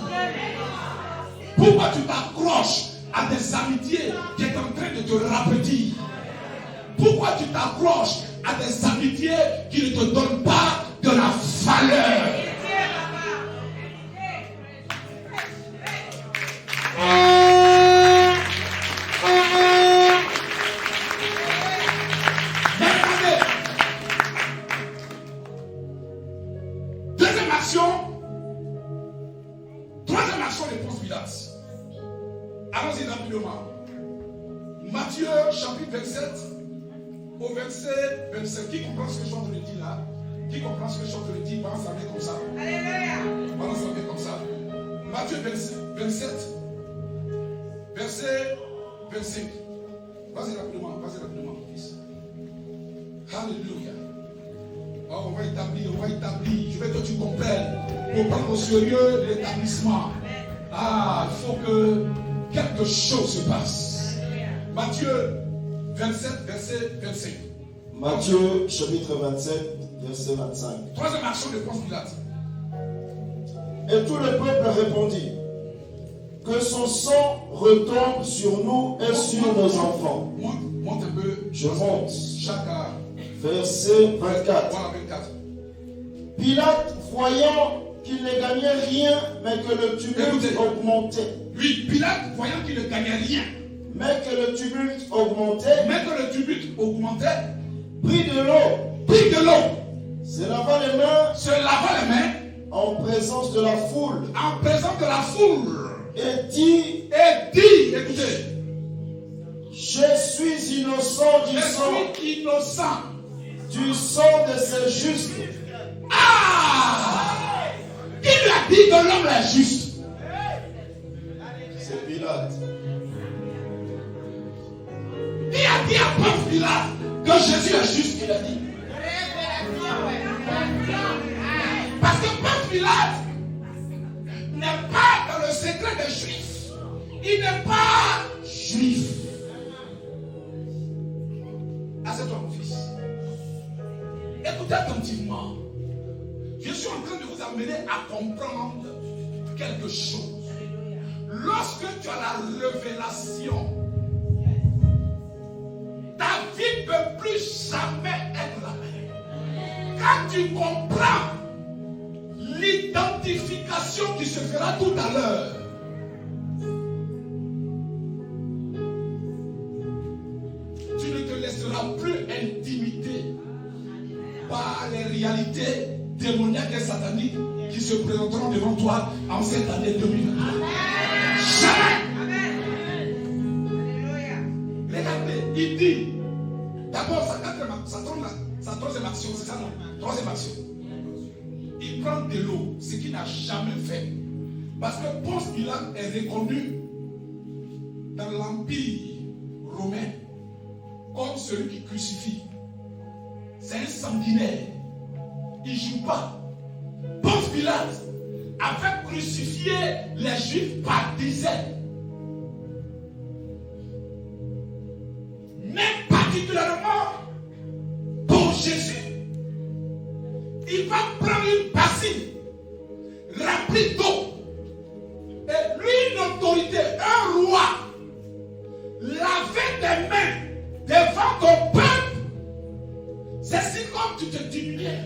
Pourquoi tu t'accroches à des amitiés qui sont en train de te rapetir? Pourquoi tu t'accroches à des amitiés qui ne te donnent pas valeur. Troisième action de Ponce Pilate. Allons-y rapidement. Matthieu chapitre 27 au verset 27. Qui comprend ce que je suis en train de dire là? Qui comprend ce que je suis en train de dire? Balance la main comme ça. Alléluia. Balance la main comme ça. Matthieu 27, verset 25. Vas-y rapidement, mon fils. Alléluia. Oh, on va établir. Je veux que tu comprennes. Pour prendre au sérieux l'établissement. Ah, il faut que quelque chose se passe. Matthieu 27, verset 25. Matthieu chapitre 27, verset 25. Troisième action de Ponce Pilate. Et tout le peuple répondit, que son sang retombe sur nous et sur nos enfants. Monte un peu. Je monte. Chaque verset 24. Voilà, 24. Pilate, voyant qu'il ne gagnait rien, mais que le tumulte augmentait. Oui, Pilate, voyant qu'il ne gagnait rien, mais que le tumulte augmentait, prit de l'eau, se lava les mains, en présence de la foule, et dit, écoutez, je suis innocent du sang de ces justes. Ah! Qui lui a dit que l'homme est juste? C'est Pilate. Qui a dit à Ponce Pilate que Jésus est juste? Il a dit. Parce que Ponce Pilate n'est pas dans le secret des Juifs. Il n'est pas juif. Assieds-toi, mon fils. Écoutez attentivement. Je suis en train de vous amener à comprendre quelque chose. Lorsque tu as la révélation, ta vie ne peut plus jamais être la même. Quand tu comprends l'identification qui se fera tout à l'heure, tu ne te laisseras plus intimider par les réalités démoniaques et sataniques qui se présenteront devant toi en cette année 2023. Jamais. Regardez, il dit d'abord sa troisième action, c'est ça non? Troisième action. Il prend de l'eau, ce qu'il n'a jamais fait. Parce que Ponce Pilate est reconnu dans l'Empire romain comme celui qui crucifie. C'est un sanguinaire. Il ne joue pas. Ponce Pilate avait crucifié les Juifs par dizaines. Mais particulièrement pour Jésus. Il va prendre une bassine remplie d'eau. Et lui, une autorité, un roi, laver tes mains devant ton peuple, c'est si comme tu te diminuais.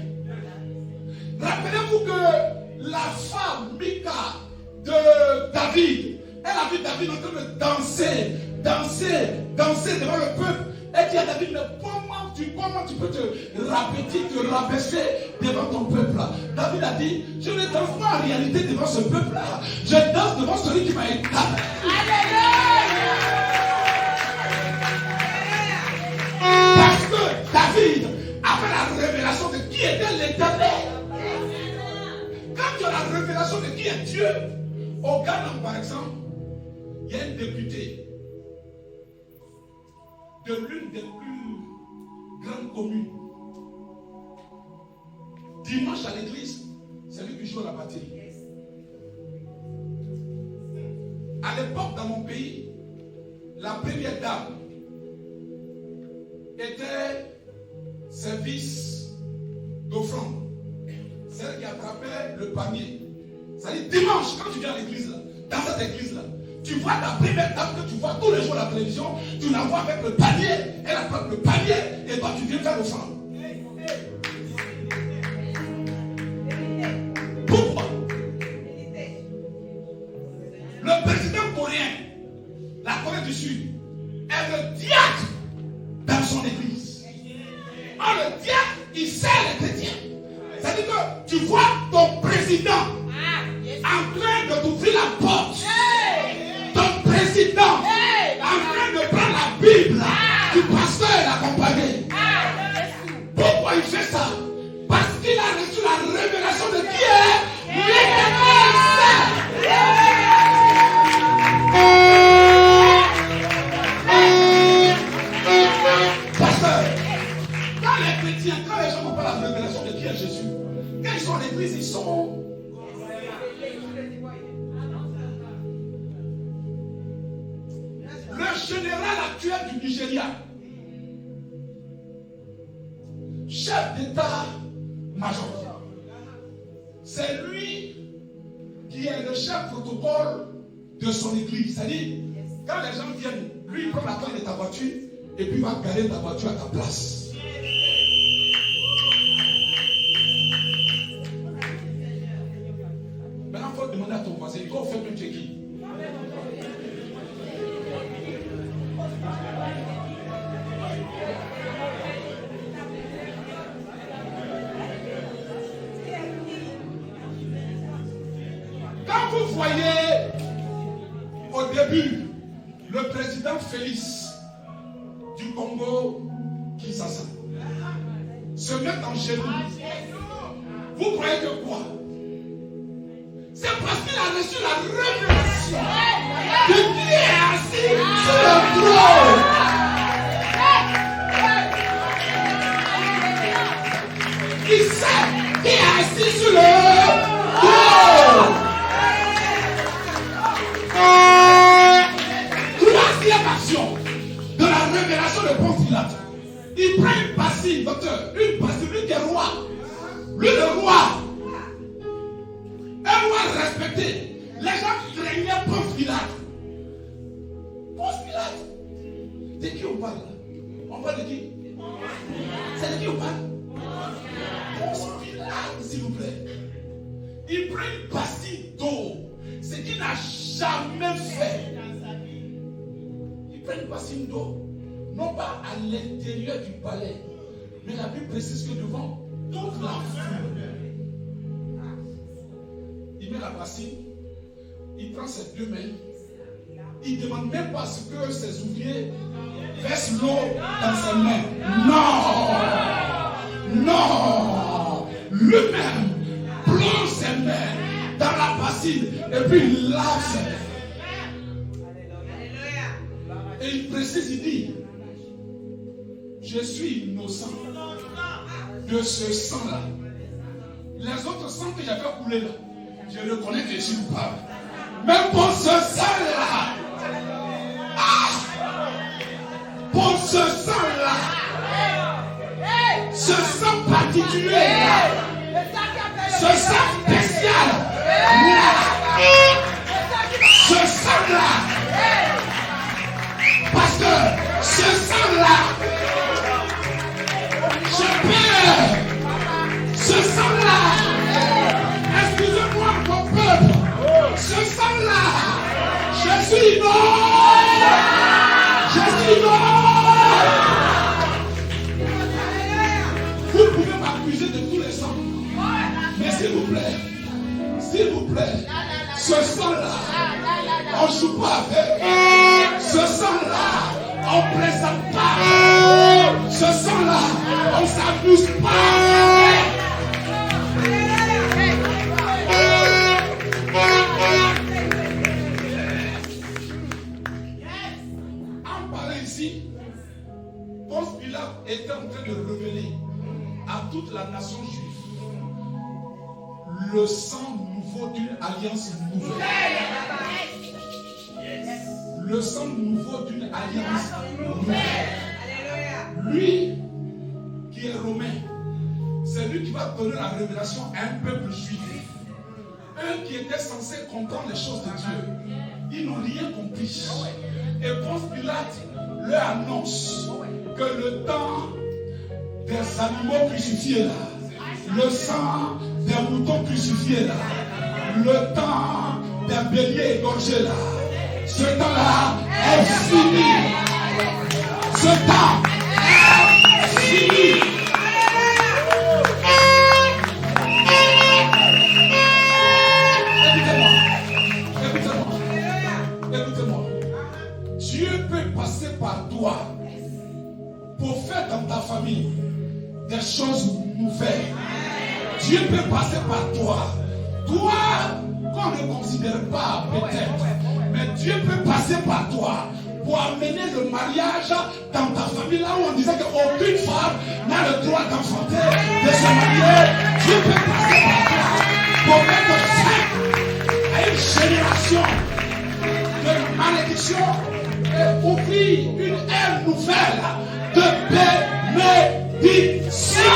Rappelez-vous que la femme Mika de David, elle a vu David en train de danser devant le peuple. Elle dit à David, mais comment tu peux te rabaisser devant ton peuple là? David a dit, je ne danse pas en réalité devant ce peuple là. Je danse devant celui qui m'a établi. Parce que David avait la révélation de qui était l'Éternel. Quand tu as la révélation de qui est Dieu, au Ghana par exemple, il y a un député de l'une des plus grandes communes. Dimanche à l'église, c'est lui qui joue la batterie. À l'époque, dans mon pays, la première dame était service d'offrande. Celle qui attrapait le panier. C'est-à-dire dimanche, quand tu viens à l'église, dans cette église-là, tu vois ta première dame que tu vois tous les jours à la télévision, tu la vois avec le panier, elle attrape le panier, et toi tu viens faire l'offrande. est le diacre dans son église. Or, le diacre, il sert les chrétiens. C'est-à-dire que tu vois ton président en train de t'ouvrir la porte. Ton président en train de prendre la Bible du pasteur et l'accompagner. Pourquoi il fait ça? Parce qu'il a reçu la révélation de qui est l'Éternel. Pasteur, quand les chrétiens, quand les gens n'ont pas la révélation de qui est Jésus, quand ils sont à l'église, ils sont... Le général actuel du Nigeria, chef d'état-major, c'est lui qui est le chef protocole de son église. C'est-à-dire, quand les gens viennent, lui il prend la clé de ta voiture et puis il va garer ta voiture à ta place. Maintenant, il faut demander à ton voisin, quand vous faites un check-in. Quand vous voyez au début le président Félix du Congo Kinshasa se mettre en genoux, vous croyez que quoi? C'est parce qu'il a reçu la révélation de qui est assis sur le trône. Il sait qui est assis sur le trône. Troisième action de la révélation de Ponce Pilate. Il prend une bassine, docteur, une bassine, lui qui est roi. Lui le roi. Un roi respecté. Les gens craignaient Ponce Pilate. Ponce Pilate. De qui on parle là? On parle de qui? C'est de qui on parle? Ponce Pilate, s'il vous plaît. Il prend une bassine d'eau. Ce qu'il n'a jamais fait. Il prend une bassine d'eau. Non pas à l'intérieur du palais. Mais la Bible précise que devant toute la foule. Il met la bassine, il prend ses deux mains, il ne demande même pas ce que ses ouvriers versent l'eau dans ses mains. Non! Non! Lui-même plonge ses mains dans la bassine et puis il lave ses mains. Et il précise, il dit, je suis innocent de ce sang-là. Les autres sangs que j'avais coulés là, je reconnais que Jésus parle. Mais pour ce sang-là, pour ce sang-là, ce sang particulier là, ce sang spécial là, ce sang-là, parce que ce sang-là, je perds ce sang-là. Excusez-moi mon peuple, ce sang-là, je suis mort, je suis mort. Vous pouvez m'accuser de tous les sangs, mais s'il vous plaît, ce sang-là, on ne joue pas avec, ce sang-là, on ne présente pas, ce sang-là, on ne s'amuse pas. Ponce Pilate était en train de révéler à toute la nation juive le sang nouveau d'une alliance nouvelle. Le sang nouveau d'une alliance nouvelle. Lui qui est romain, c'est lui qui va donner la révélation à un peuple juif. Eux qui étaient censés comprendre les choses de Dieu, ils n'ont rien compris. Et Ponce Pilate leur annonce que le temps des animaux crucifiés là, le sang des moutons crucifiés là, le temps des béliers égorgés là, ce temps-là est fini. temps est fini. Écoutez-moi. Dieu peut passer par toi pour faire dans ta famille des choses nouvelles. Dieu peut passer par toi. Toi, qu'on ne considère pas peut-être, mais Dieu peut passer par toi pour amener le mariage dans ta famille, là où on disait qu'aucune femme n'a le droit d'enfanter, de se marier. Dieu peut passer par toi pour mettre fin à une génération de malédiction et ouvrir une ère nouvelle de bénédiction.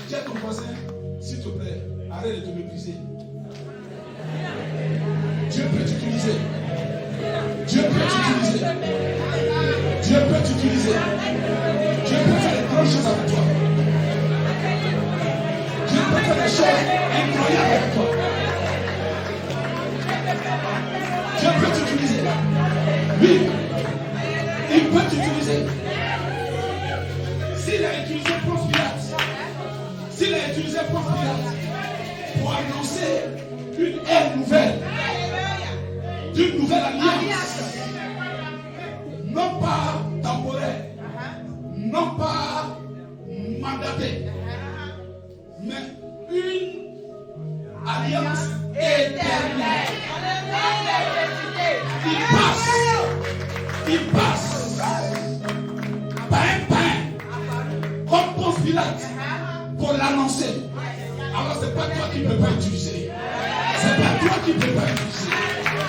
Dis à ton voisin, s'il te plaît, arrête de te mépriser. Dieu peut t'utiliser. Dieu peut t'utiliser. Dieu peut t'utiliser. Dieu peut faire des grandes choses avec toi. Dieu peut faire des choses incroyables avec toi. Dieu peut t'utiliser. Oui, il peut t'utiliser. S'il a utilisé Ponce Pilate, pour annoncer une ère nouvelle, d'une nouvelle alliance, non pas temporaire, non pas mandatée, mais une alliance éternelle. Il passe par un pain, comme Ponce Pilate, pour l'annoncer. Alors c'est pas toi qui ne peux pas utiliser. C'est pas toi qui ne peux pas utiliser.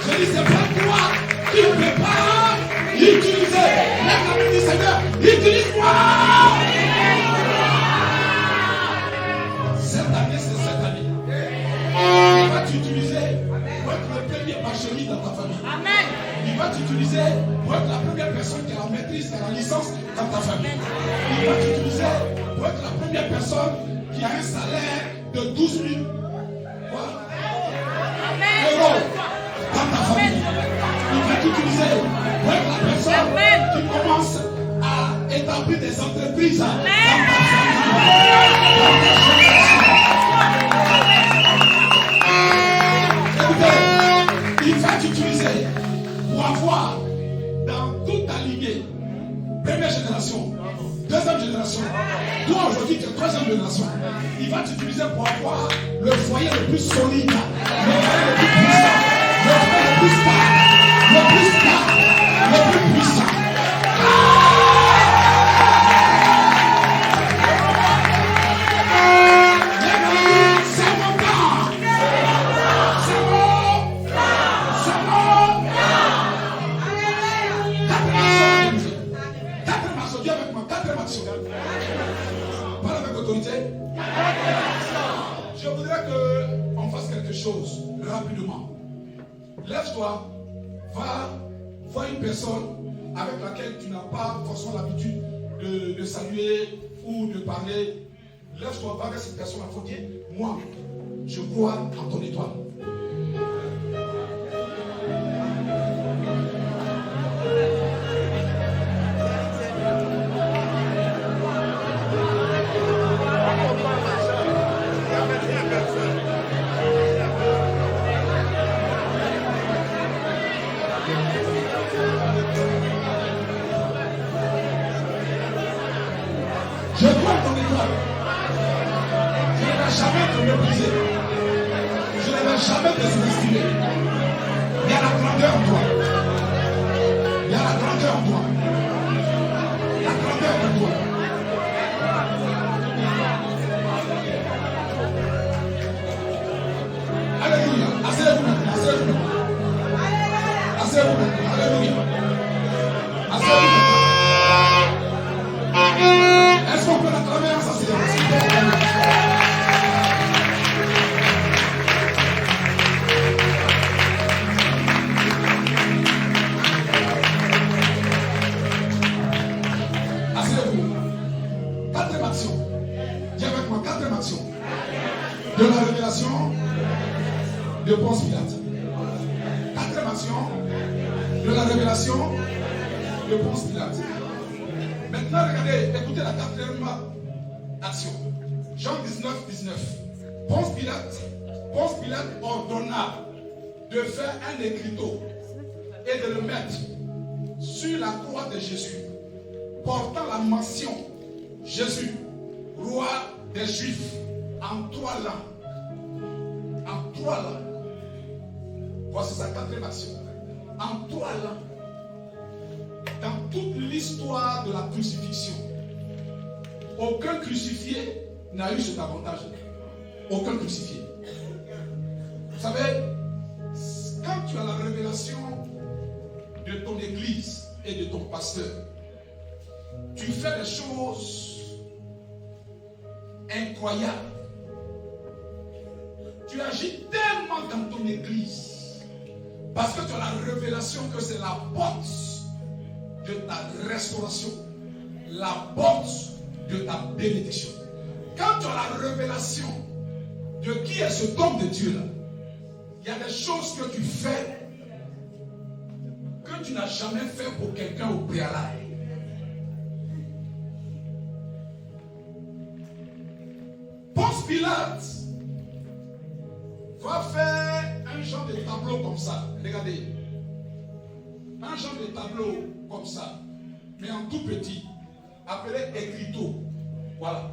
Je dis c'est pas toi qui ne peux pas utiliser. Lève la main du Seigneur, utilise-moi. Cette année, c'est cette année. Il va t'utiliser pour être le premier bachelier dans ta famille. Amen. Il va t'utiliser pour être la première personne qui a la maîtrise et la licence dans ta famille. Il va t'utiliser pour être la première personne qui a un salaire de 12 000 euros dans ta famille. Il va t'utiliser pour être la personne qui commence à établir des entreprises dans ta famille. Écoutez, il va t'utiliser pour avoir dans toute ta lignée, première génération, deuxième génération, toi aujourd'hui tu es troisième génération, il va t'utiliser pour avoir le foyer le plus solide, le foyer le plus puissant, le foyer le plus stable, le plus puissant. C'est mon temps. C'est mon Quatrième action, dis avec moi, quatrième action. Parle avec autorité. Je voudrais qu'on fasse quelque chose rapidement. Lève-toi, va voir une personne avec laquelle tu n'as pas forcément l'habitude de saluer ou de parler. Lève-toi, va vers cette personne, il faut dire, moi, je crois en ton étoile. Je crois en ton étoile. Je ne vais jamais te mépriser. Je ne vais jamais te sous-estimer. Il y a la grandeur en toi. Il y a la grandeur en toi. La grandeur en toi. Alléluia. Asseyez-vous maintenant. Asseyez-vous maintenant. Asseyez-vous maintenant. Alléluia. Asseyez-vous maintenant. Est-ce qu'on peut l'acclamer en s'asseyant? Asseyez-vous. Quatrième action. Dis avec moi, quatrième action. De la révélation de Ponce Pilate. confirmation de la révélation de Ponce Pilate. Maintenant, regardez, écoutez la quatrième action. Jean 19, 19. Ponce Pilate ordonna de faire un écriteau et de le mettre sur la croix de Jésus, portant la mention Jésus, roi des Juifs, en 3 langues. En 3 langues. Voici sa quatrième action. En 3 langues. Dans toute l'histoire de la crucifixion, aucun crucifié n'a eu cet avantage. Aucun crucifié. Vous savez, quand tu as la révélation de ton église et de ton pasteur, tu fais des choses incroyables. Tu agis tellement dans ton église parce que tu as la révélation que c'est la porte de ta restauration, la porte de ta bénédiction. Quand tu as la révélation de qui est ce homme de Dieu là, il y a des choses que tu fais que tu n'as jamais fait pour quelqu'un au préalable. Ponce Pilate va faire un genre de tableau comme ça. Regardez. Un genre de tableau comme ça, mais en tout petit, appelé écriteau. Voilà.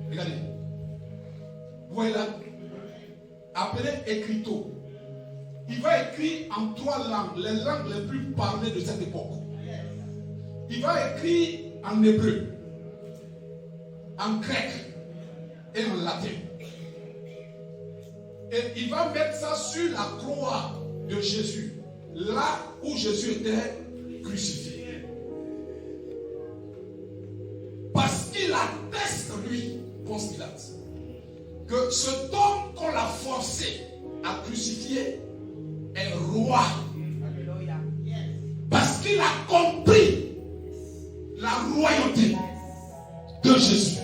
Regardez. Vous voyez là? Appelé écriteau. Il va écrire en 3 langues, les langues les plus parlées de cette époque. Il va écrire en hébreu, en grec et en latin. Et il va mettre ça sur la croix de Jésus, là où Jésus était crucifié. Parce qu'il atteste, lui, Ponce Pilate, que cet homme qu'on l'a forcé à crucifier est roi. Parce qu'il a compris la royauté de Jésus.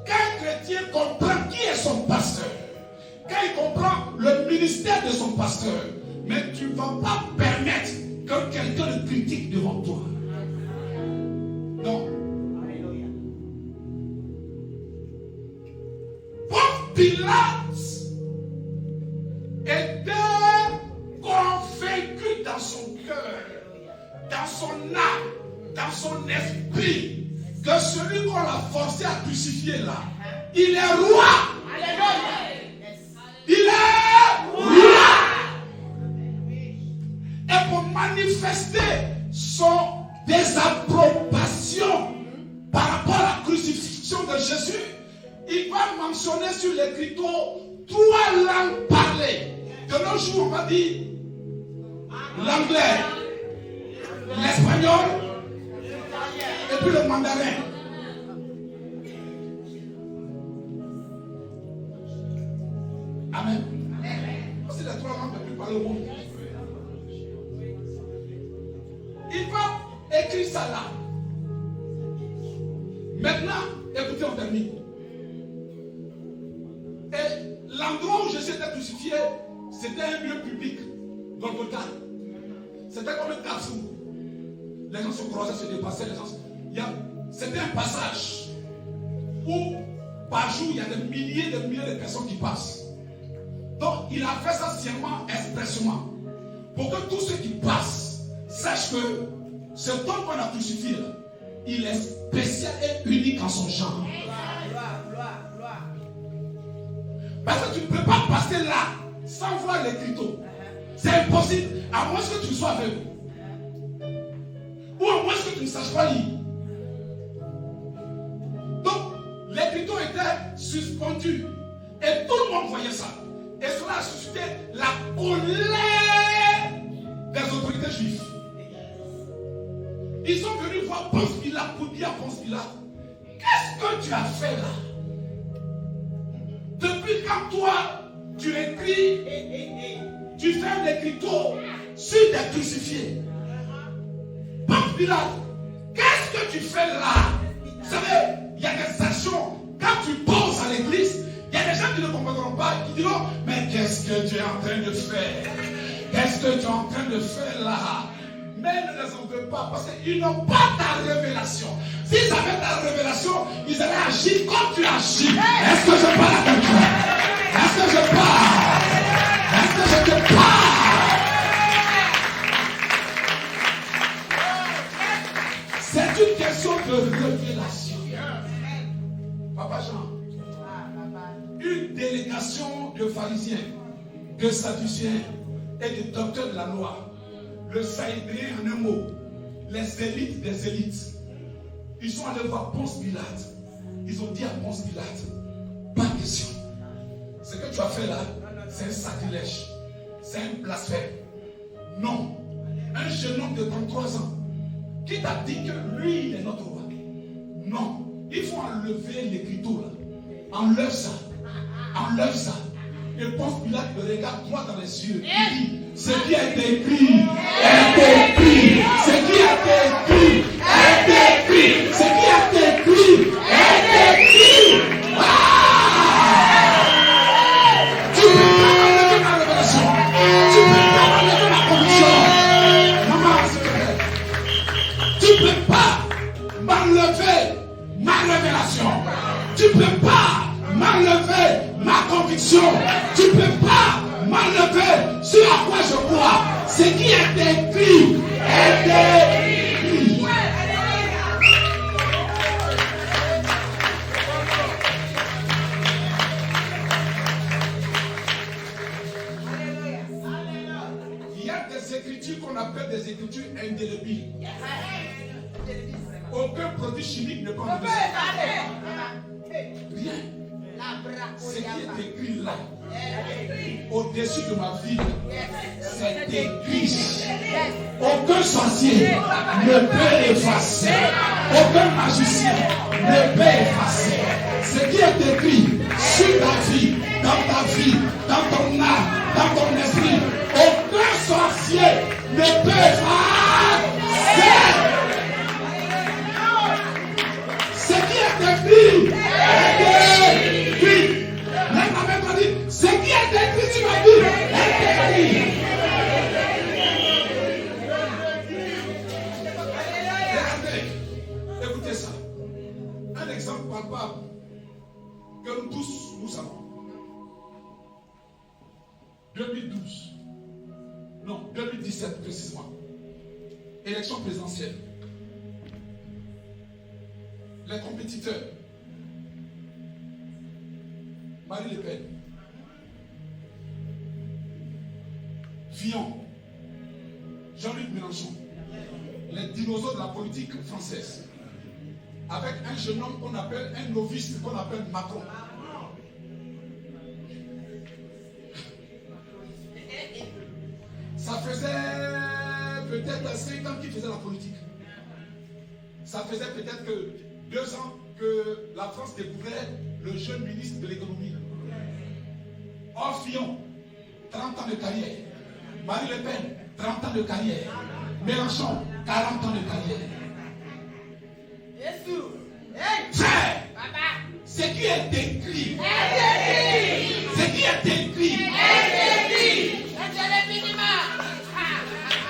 Quand un chrétien comprend qui est son pasteur, quand il comprend le ministère de son pasteur, mais tu ne vas pas permettre que quelqu'un le critique devant toi. Non. Ponce Pilate était convaincu dans son cœur, dans son âme, dans son esprit, que celui qu'on l'a forcé à crucifier là, il est roi. Il est roi. Et pour manifester son désapprobation par rapport à la crucifixion de Jésus, il va mentionner sur l'écriteau 3 langues parlées. De nos jours, on va dire l'anglais, l'espagnol et puis le mandarin. Amen. C'est les 3 langues les plus parlées au monde. Il va écrire ça là. Maintenant, écoutez, on termine. Et l'endroit où Jésus était crucifié, c'était un lieu public, Golgotha. C'était comme un carrefour. Les gens se croisaient, se dépassaient. C'était un passage où par jour il y a des milliers de personnes qui passent. Donc il a fait ça sciemment, expressément, pour que tous ceux qui passent sachent que cet homme qu'on a crucifié, il est spécial et unique en son genre. Parce que tu ne peux pas passer là sans voir l'écriteau. C'est impossible, à moins que tu sois aveugle. Ou à moins que tu ne saches pas lire. Donc, l'écriteau était suspendu. Et tout le monde voyait ça. Et cela a suscité la colère des autorités juives. Ils sont venus voir Ponce Pilate pour dire à Ponce Pilate, qu'est-ce que tu as fait là? Depuis quand toi, tu écris, tu fais un écriteau sur des crucifiés. Ponce Pilate, qu'est-ce que tu fais là? Vous savez, il y a des actions, quand tu poses à l'église, il y a des gens qui ne comprendront pas, qui diront, mais qu'est-ce que tu es en train de faire? Qu'est-ce que tu es en train de faire là? Mais ne les en veux pas parce qu'ils n'ont pas ta révélation. S'ils avaient ta révélation, ils allaient agir comme tu agis. Est-ce que je parle à quelqu'un? Est-ce que je parle? Est-ce que je te parle? C'est une question de révélation. Papa Jean, une délégation de pharisiens, de sadducéens et de docteurs de la loi, le Sanhédrin en un mot, les élites des élites, ils sont allés voir Ponce Pilate. Ils ont dit à Ponce Pilate, pas question. Ce que tu as fait là, c'est un sacrilège, c'est un blasphème. Non, un jeune homme de 33 ans, qui t'a dit que lui, il est notre roi? Non, il faut enlever l'écriture là. Enlève ça. Enlève ça. Et Ponce Pilate le regarde droit dans les yeux. Il dit, ce qui a été écrit est écrit. Ce qui a été écrit est écrit. Ce qui a été écrit est écrit. Tu peux pas enlever ma révélation. Tu peux pas enlever ma conviction. Maman, s'il te plaît. Tu peux pas m'enlever ma révélation. Tu peux pas m'enlever ma conviction. Tu ne peux pas m'enlever ce à quoi je crois. Ce qui est écrit est écrit. Il y a des écritures qu'on appelle des écritures indélébiles. Aucun produit chimique ne peut en rien. Ce qui est écrit là, au-dessus de ma vie, c'est écrit. Aucun sorcier ne peut effacer. Aucun magicien ne peut effacer. Ce qui est écrit sur ta vie, dans ton âme, dans ton esprit, aucun sorcier ne peut effacer. Ce qui est écrit est écrit. Ce qui est écrit sur ma vie est écrit. Regardez, écoutez ça. Un exemple palpable que nous tous nous savons. 2012. Non, 2017 précisément. Élection présidentielle. Les compétiteurs. Marine Le Pen. Fillon. Jean-Luc Mélenchon. Les dinosaures de la politique française. Avec un jeune homme qu'on appelle un novice, qu'on appelle Macron. Ça faisait peut-être 5 ans qu'il faisait la politique. Ça faisait peut-être que 2 ans que la France découvrait le jeune ministre de l'économie. Or Fillon, 30 ans de carrière. Marine Le Pen, 30 ans de carrière. Mélenchon, 40 ans de carrière. Frère, ce qui est écrit, ce qui est écrit,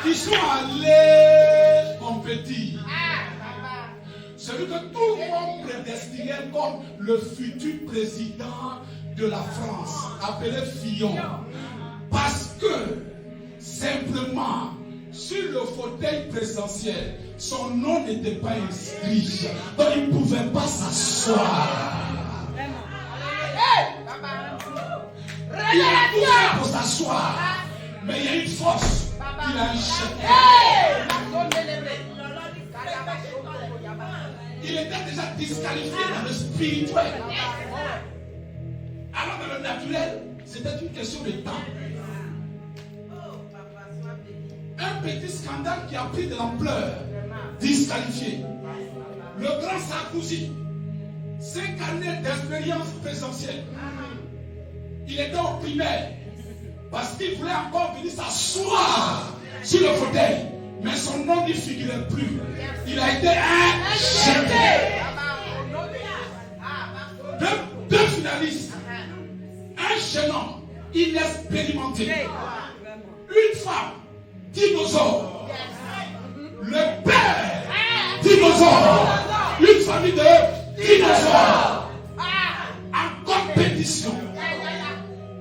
ils sont allés compétir. Celui que tout le monde prédestinait comme le futur président de la France, appelé Fillon. Parce que, simplement, sur le fauteuil présidentiel, son nom n'était pas inscrit. Donc il ne pouvait pas s'asseoir. Il a tout fait pour s'asseoir. Mais il y a une force qu'il a échappé. Il était déjà disqualifié dans le spirituel. Alors dans le naturel, c'était une question de temps. Un petit scandale qui a pris de l'ampleur, disqualifié. Le grand Sarkozy, 5 années d'expérience présidentielle. Il était au primaire parce qu'il voulait encore venir s'asseoir sur le fauteuil. Mais son nom n'y figurait plus. Il a été injeté. Deux finalistes. Un jeune homme inexpérimenté. une femme dinosaure. Le père dinosaure. Une famille de dinosaures. En compétition.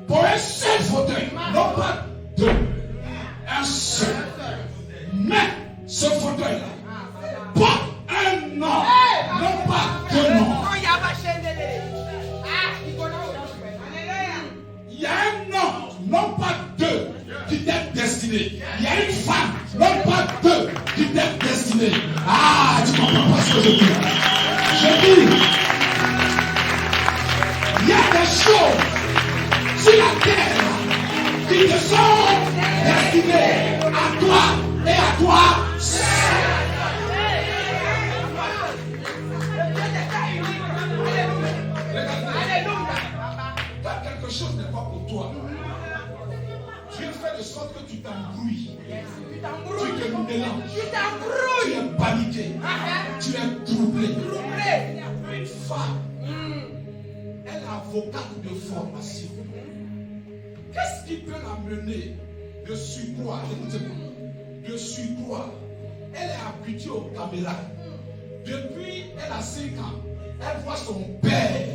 Pour un seul fauteuil. Non pas deux. Un seul. Mais ce fauteuil-là porte un nom. Non pas deux noms. Il y a un nom, non pas deux, qui t'est destiné. Il y a une femme, non pas deux, qui t'est destinée. Ah, tu comprends pas ce que je dis. Je dis, il y a des choses sur la terre qui te sont destinées à toi et à toi seul. Quelque chose n'est pas pour toi. Dieu fait de sorte que tu t'embrouilles. Tu te mélanges. Tu es paniqué. Tu es troublé. Une femme, elle est avocate de formation. Qu'est-ce qui peut l'amener de surcroît? Écoutez-moi. De surcroît, elle est habituée aux caméras. Depuis, elle a 5 ans. Elle voit son père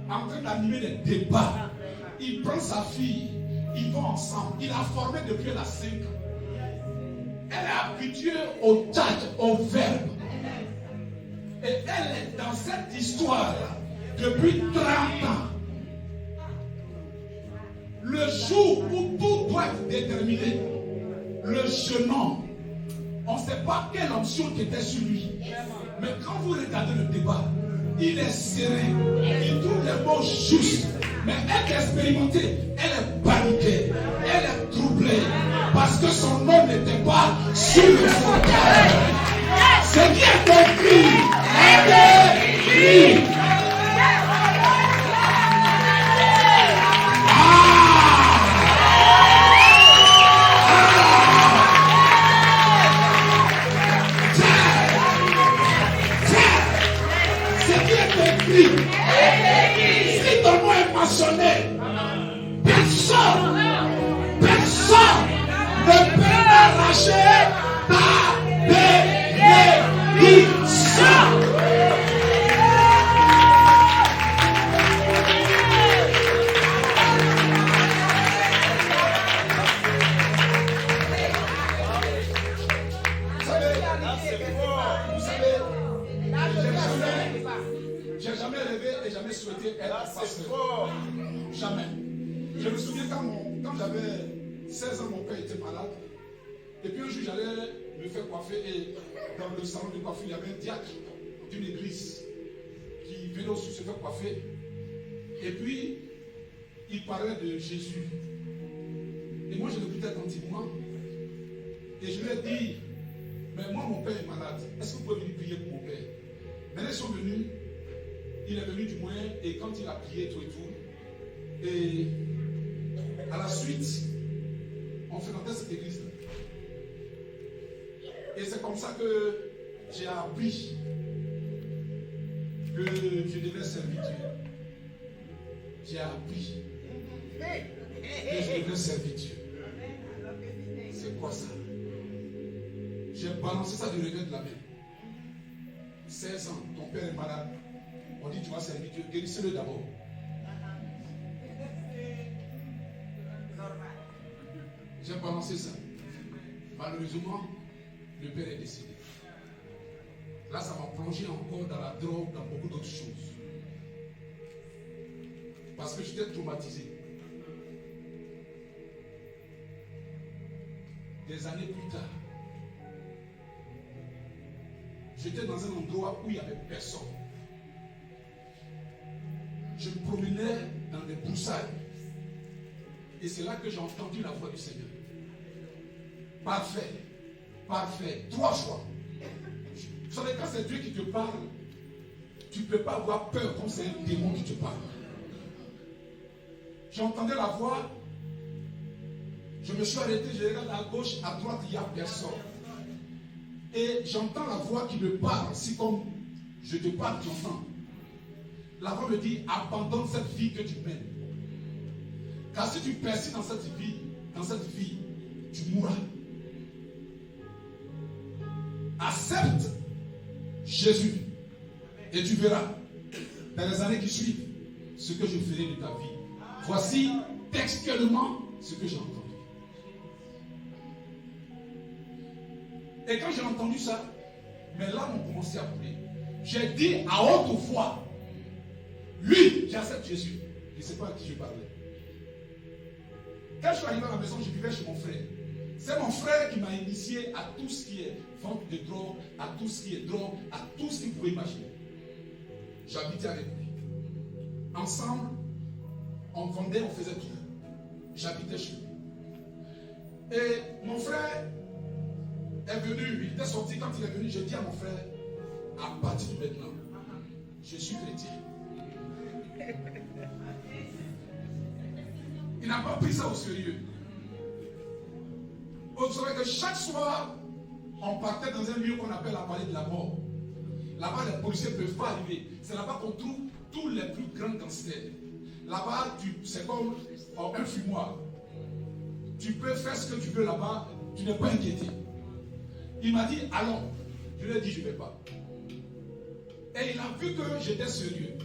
en train d'animer des débats. Il prend sa fille, ils vont ensemble. Il a formé depuis elle a 5 ans. Elle est habituée au tchat, au verbe. Et elle est dans cette histoire depuis 30 ans. Le jour où tout doit être déterminé, le jeune homme, on ne sait pas quelle option qui était sur lui. Mais quand vous regardez le débat, il est serein, il trouve les mots justes. Mais elle est expérimentée, elle est paniquée, elle est troublée. Parce que son nom n'était pas sur le fauteuil. Ce qui est écrit, est écrit. Si ton nom est mentionné, personne ne peut arracher ta bénédiction. J'ai jamais rêvé et jamais souhaité être pasteur. Jamais. Je me souviens quand j'avais 16 ans, mon père était malade. Et puis un jour, j'allais me faire coiffer. Et dans le salon de coiffure, il y avait un diacre d'une église qui venait aussi se faire coiffer. Et puis, il parlait de Jésus. Et moi, je l'écoutais attentivement. Et je lui ai dit, mais moi, mon père est malade. Est-ce que vous pouvez venir prier pour mon père? Maintenant, ils sont venus. Il est venu du moins, et quand il a prié tout et tout, et à la suite, on fréquentait cette église. Et c'est comme ça que j'ai appris que je devais servir Dieu. J'ai appris que je devais servir Dieu. C'est quoi ça? J'ai balancé ça du regret de la main. 16 ans, ton père est malade. On dit tu vas servir Dieu, guérissez-le d'abord. J'ai balancé ça. Malheureusement, le père est décédé. Là, ça m'a plongé encore dans la drogue, dans beaucoup d'autres choses. Parce que j'étais traumatisé. Des années plus tard, j'étais dans un endroit où il n'y avait personne. Je me promenais dans des broussailles. Et c'est là que j'ai entendu la voix du Seigneur. Parfait. Parfait. 3 fois. Vous savez, quand c'est Dieu qui te parle, tu ne peux pas avoir peur comme c'est un démon qui te parle. J'entendais la voix. Je me suis arrêté, je regarde à gauche, à droite, il n'y a personne. Et j'entends la voix qui me parle, si comme je te parle, tu entends. La voix me dit, abandonne cette vie que tu mènes. Car si tu persistes dans cette vie, mourras. Accepte Jésus et tu verras dans les années qui suivent ce que je ferai de ta vie. Voici textuellement ce que j'ai entendu. Et quand j'ai entendu ça, mes larmes ont commencé à couler. J'ai dit à haute voix, lui, j'accepte Jésus. Je ne sais pas à qui je parlais. Quand je suis arrivé à la maison, je vivais chez mon frère. C'est mon frère qui m'a initié à tout ce qui est vente de drogue, à tout ce qui est drogue, à tout ce que vous pouvez imaginer. J'habitais avec lui. Ensemble, on vendait, on faisait tout. J'habitais chez lui. Et mon frère est venu, il était sorti. Quand il est venu, j'ai dit à mon frère, à partir de maintenant, je suis chrétien. Il n'a pas pris ça au sérieux. Vous savez que chaque soir, on partait dans un lieu qu'on appelle la vallée de la mort. Là-bas, les policiers ne peuvent pas arriver. C'est là-bas qu'on trouve tous les plus grands gangsters. Là-bas, c'est comme un fumoir. Tu peux faire ce que tu veux là-bas, tu n'es pas inquiété. Il m'a dit, allons. Je lui ai dit, je ne vais pas. Et il a vu que j'étais sérieux.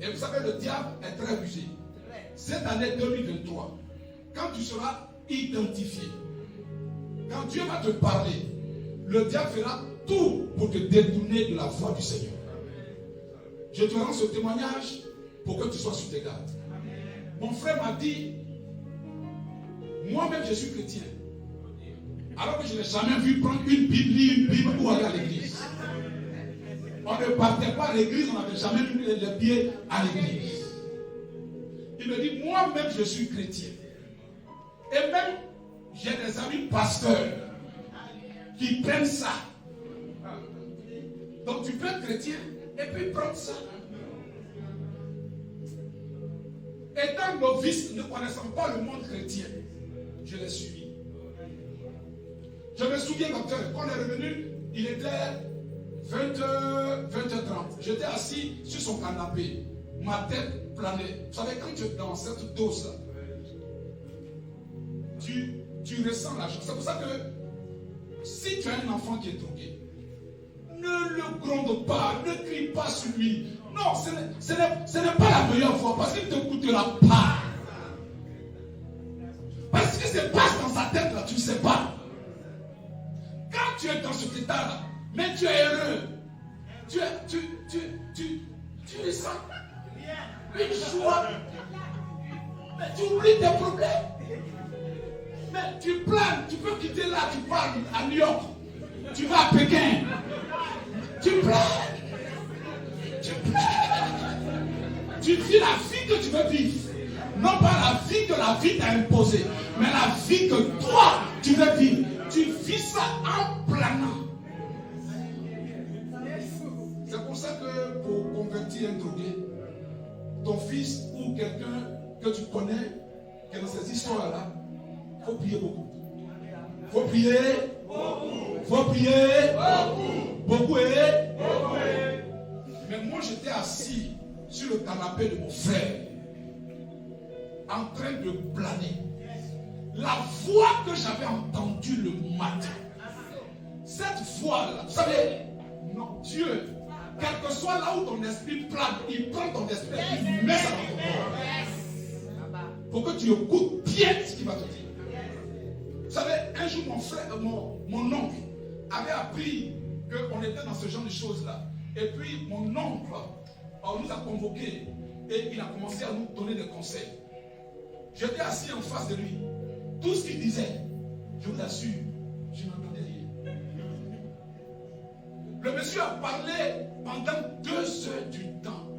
Et vous savez, le diable est très rusé. Cette année 2023, quand tu seras identifié, quand Dieu va te parler, le diable fera tout pour te détourner de la voie du Seigneur. Je te rends ce témoignage pour que tu sois sur tes gardes. Mon frère m'a dit, moi-même je suis chrétien. Alors que je n'ai jamais vu prendre une Bible ou aller à l'église. On ne partait pas à l'église, on n'avait jamais mis les pieds à l'église. Il me dit, moi-même je suis chrétien. Et même, j'ai des amis pasteurs qui prennent ça. Donc tu peux être chrétien et puis prendre ça. Étant novice, ne connaissant pas le monde chrétien, je l'ai suivi. Je me souviens, docteur, quand on est revenu, il était 20h30. J'étais assis sur son canapé. Ma tête planait. Vous savez, quand tu es dans cette dose-là, tu ressens la chose. C'est pour ça que si tu as un enfant qui est drogué, ne le gronde pas, ne crie pas sur lui. Non, ce n'est pas la meilleure voie parce qu'il ne t'écoutera pas. Parce que ce qui se passe dans sa tête là, tu ne sais pas. Quand tu es dans cet état-là, mais tu es heureux, tu ressens une joie, mais tu oublies tes problèmes. Mais tu planes, tu peux quitter là, tu pars à New York, tu vas à Pékin, tu planes, tu vis la vie que tu veux vivre. Non pas la vie que la vie t'a imposée, mais la vie que toi tu veux vivre. Tu vis ça en planant. C'est pour ça que pour convertir un drogué, ton fils ou quelqu'un que tu connais, qui est dans ces histoires-là, il faut prier beaucoup. Il faut prier beaucoup. Il faut prier beaucoup. Mais moi, j'étais assis sur le canapé de mon frère, en train de planer. La voix que j'avais entendue le matin, cette voix-là, vous savez, non, Dieu, quel que soit là où ton esprit plane, il prend ton esprit et il met ça dans ton corps. Pour que tu écoutes bien ce qu'il va te dire. Vous savez, un jour, mon frère, mon oncle avait appris qu'on était dans ce genre de choses-là. Et puis, mon oncle, on nous a convoqués et il a commencé à nous donner des conseils. J'étais assis en face de lui. Tout ce qu'il disait, je vous assure, je n'entendais rien. Le monsieur a parlé pendant 2 heures du temps.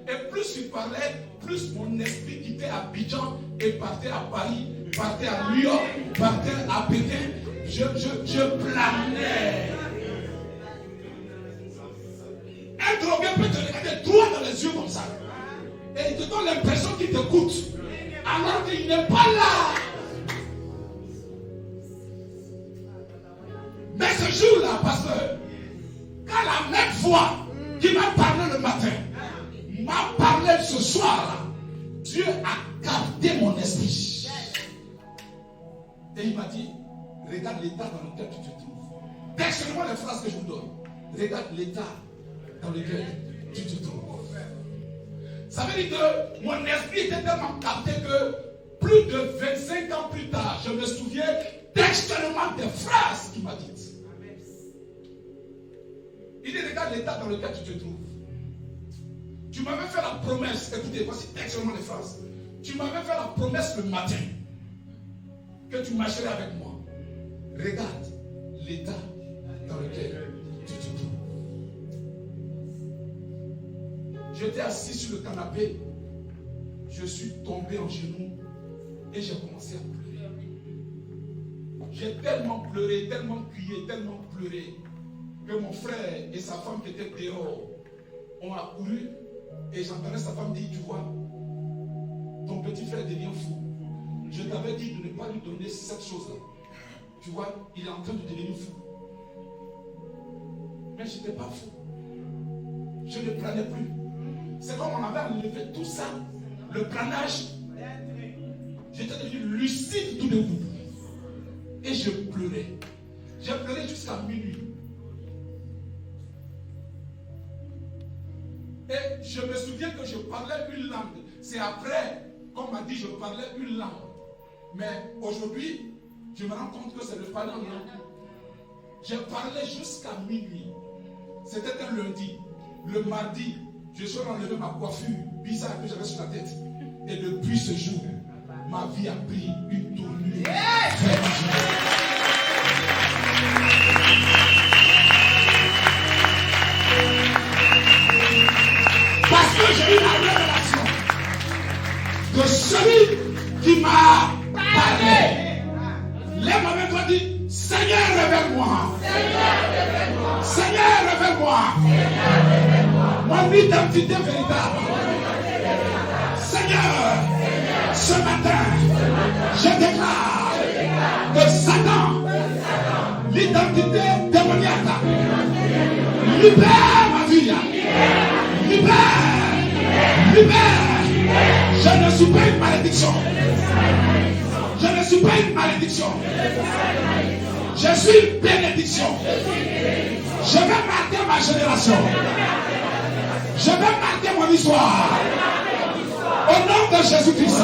Et plus il parlait, plus mon esprit quittait Abidjan et partait à Paris, partait à New York, partait à Pékin. Je planais. Un drogué peut te regarder droit dans les yeux comme ça. Et il te donne l'impression qu'il t'écoute. Alors qu'il n'est pas là. Mais ce jour-là, pasteur, quand la même voix qui m'a parlé le matin m'a parlé ce soir-là, Dieu a capté mon esprit. Et il m'a dit, regarde l'état dans lequel tu te trouves. Textuellement les phrases que je vous donne. Regarde l'état dans lequel tu te trouves. Ça veut dire que mon esprit était tellement capté que plus de 25 ans plus tard, je me souviens textuellement des phrases qu'il m'a dites. Il dit, regarde l'état dans lequel tu te trouves. Tu m'avais fait la promesse, écoutez, voici textuellement les phrases. Tu m'avais fait la promesse le matin que tu marcherais avec moi. Regarde l'état dans lequel tu te trouves. J'étais assis sur le canapé, je suis tombé en genoux et j'ai commencé à pleurer. J'ai tellement pleuré, tellement crié, tellement pleuré que mon frère et sa femme qui étaient dehors ont accouru et j'entendais sa femme dire, tu vois, ton petit frère devient fou. Je t'avais dit de ne pas lui donner cette chose-là. Tu vois, il est en train de devenir fou. Mais je n'étais pas fou. Je ne planais plus. C'est comme on avait enlevé tout ça, le planage. J'étais devenu lucide tout d'un coup. Et je pleurais. J'ai pleuré jusqu'à minuit. Et je me souviens que je parlais une langue. C'est après qu'on m'a dit que je parlais une langue. Mais aujourd'hui, je me rends compte que c'est le parler en langue. J'ai parlé jusqu'à minuit. C'était un lundi. Le mardi, je suis enlevé ma coiffure bizarre que j'avais sur la tête. Et depuis ce jour, ma vie a pris une tournure. Parce que j'ai eu la révélation de celui qui m'a parlé. Lève avec toi, dit, Seigneur, révèle-moi. Seigneur, révèle-moi. Mon identité véritable. Seigneur, ce matin, je déclare que Satan, l'identité démoniaque, libère ma vie. Libère. Je ne suis pas une malédiction. Je ne suis pas une malédiction. Je suis une bénédiction. Je vais marquer ma génération. Je vais marquer mon histoire. Au nom de Jésus-Christ.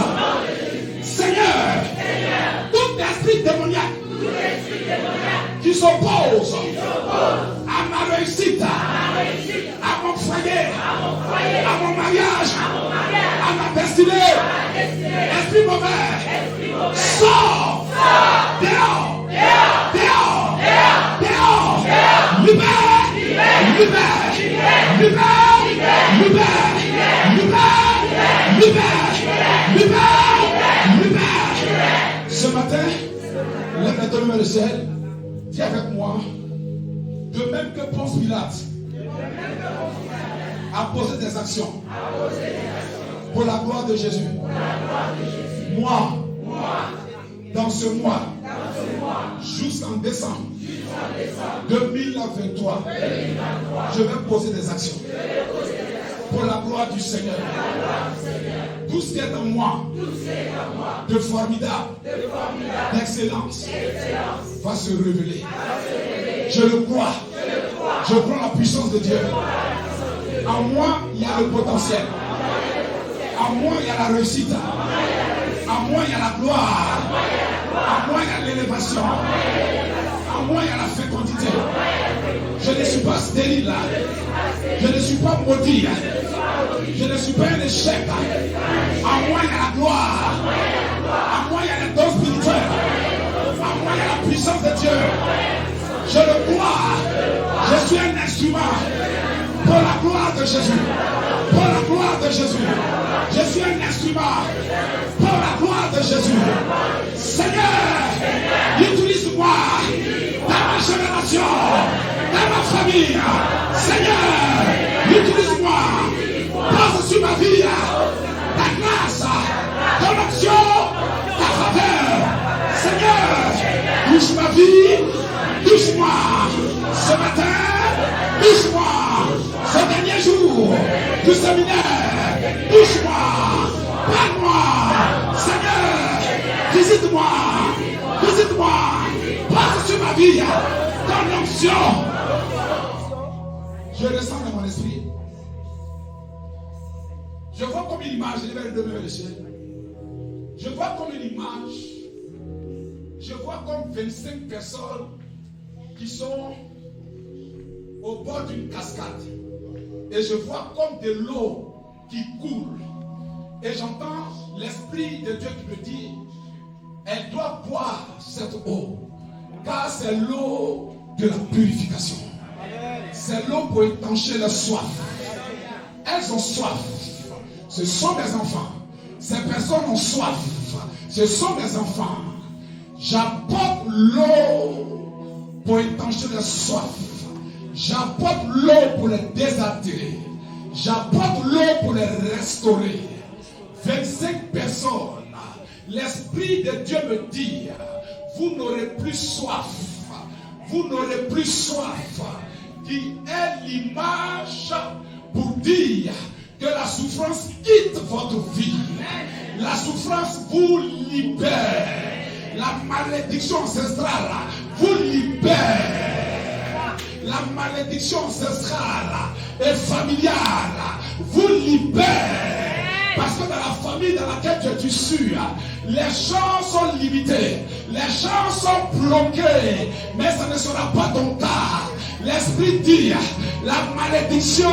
Seigneur, tout esprit démoniaque qui s'oppose à ma réussite, à mon foyer, à mon mariage, à ma destinée, esprit mauvais, sors, dehors, libère, ce matin, lève-toi le ciel, dis avec moi, de même que Ponce Pilate a posé des actions pour la gloire de Jésus. Moi, dans ce mois, jusqu'en décembre 2023, je vais poser des actions pour la gloire du Seigneur. Tout ce qui est en moi de formidable, d'excellence, va se révéler. Je le crois. Je crois la puissance de Dieu. En moi, il y a le potentiel. En moi, il y a la réussite. En moi, il y a la gloire. En moi, il y a l'élévation. En moi, il y a la fécondité. Je ne suis pas stérile. Je ne suis pas maudit. Je ne suis pas un échec. En moi, il y a la gloire. En moi, il y a les dons spirituels. En moi, il y a la puissance de Dieu. Je le crois. Je suis un instrument pour la gloire de Jésus. Pour la gloire de Jésus. Je suis un instrument pour la gloire de Jésus. Seigneur, utilise-moi dans ma génération, dans ma famille. Seigneur, utilise-moi. Pose sur ma vie ta grâce, ton option, ta faveur. Seigneur, touche ma vie, touche-moi. Ce matin, touche-moi. Ce dernier jour du séminaire, touche-moi. Parle-moi. Seigneur, visite-moi. Visite ma vie. Ton onction. Je ressens dans mon esprit. Je vois comme une image. Je vais le donner vers le ciel. Je vois comme une image. Je vois comme 25 personnes qui sont au bord d'une cascade. Et je vois comme de l'eau qui coule. Et j'entends l'Esprit de Dieu qui me dit, elle doit boire cette eau. Car c'est l'eau de la purification. C'est l'eau pour étancher leur soif. Elles ont soif. Ce sont mes enfants. Ces personnes ont soif. Ce sont mes enfants. J'apporte l'eau pour étancher leur soif. J'apporte l'eau pour les désattirer. J'apporte l'eau pour les restaurer. 25 personnes. L'Esprit de Dieu me dit, vous n'aurez plus soif. Vous n'aurez plus soif. Qui est l'image pour dire que la souffrance quitte votre vie. La souffrance vous libère. La malédiction ancestrale vous libère. La malédiction ancestrale et familiale vous libère. Parce que dans la famille dans laquelle tu es issu, les gens sont limités, les gens sont bloqués, mais ça ne sera pas ton cas. L'Esprit dit, la malédiction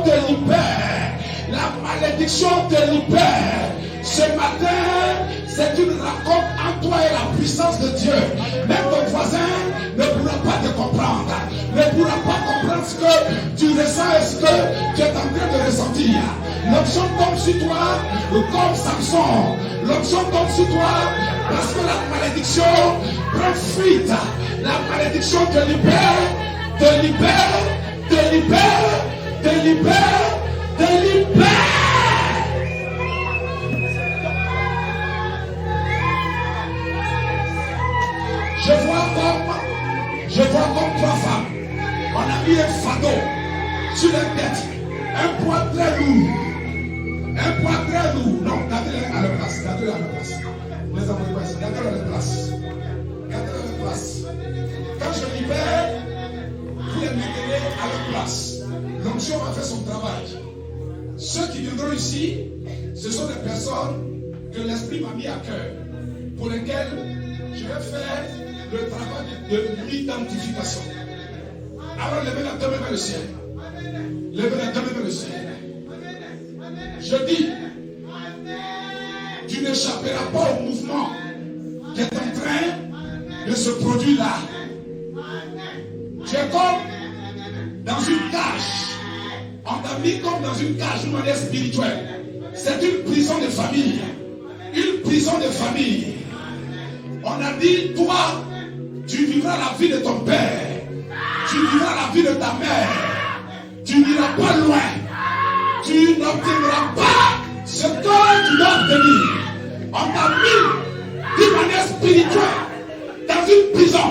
te libère, la malédiction te libère. Ce matin, c'est une rencontre entre toi et la puissance de Dieu. Même ton voisin ne pourra pas te comprendre, ne pourra pas comprendre ce que tu ressens et ce que tu es en train de ressentir. L'onction tombe sur toi comme Samson. L'onction tombe sur toi parce que la malédiction prend fuite. La malédiction te libère, te libère, te libère, te libère, te libère. Je vois comme 3 femmes. On a mis un fardeau sur leur tête. Un poids très lourd. Un poids très lourd. Non, gardez-les à leur place. Gardez-les à leur place. Les envoyez pas ici. Gardez-les à leur place. Gardez-les à leur place. Quand je libère, vous les mettez à leur place. L'onction va faire son travail. Ceux qui viendront ici, ce sont des personnes que l'Esprit m'a mis à cœur. Pour lesquelles je vais faire le travail de l'identification. Alors levez la main vers le ciel. Levez la main vers le ciel. Je dis, tu n'échapperas pas au mouvement qui est en train de se produire là. Tu es comme dans une cage. On t'a mis comme dans une cage d'une manière spirituelle. C'est une prison de famille. Une prison de famille. On a dit, toi, tu vivras la vie de ton père. Tu vivras la vie de ta mère. Tu n'iras pas loin. Tu n'obtiendras pas ce que tu dois obtenir. On t'a mis d'une manière spirituelle dans une prison.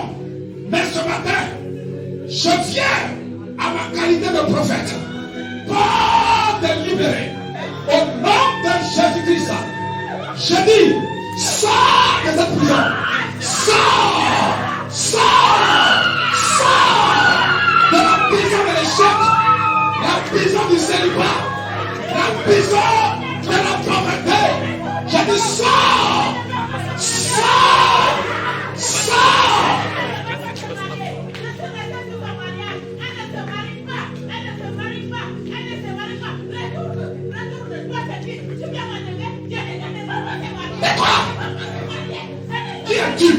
Mais ce matin, je viens à ma qualité de prophète pour te libérer. Au nom de Jésus-Christ, je dis, sors de cette prison. Sors! Sors! Sors! De la prison de l'échec, la prison du célibat, la prison de la pauvreté. Je dis sors! Sors! Sors! Et toi? Qui es-tu?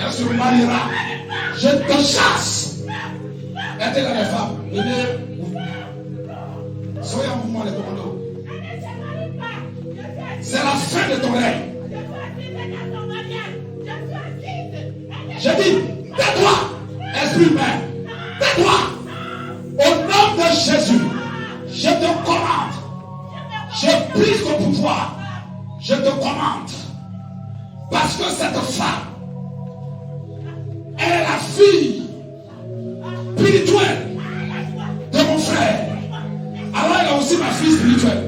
Elle se mariera. Je te chasse. Aidez-la les femmes. Soyez en mouvement les commandos. C'est la fin de ton règne. Je dis, tais-toi, esprit humain. Tais-toi. Au nom de Jésus, je te commande. Je brise ton pouvoir. Je te commande. Parce que cette femme est la fille spirituelle de mon frère. Alors elle a aussi ma fille spirituelle.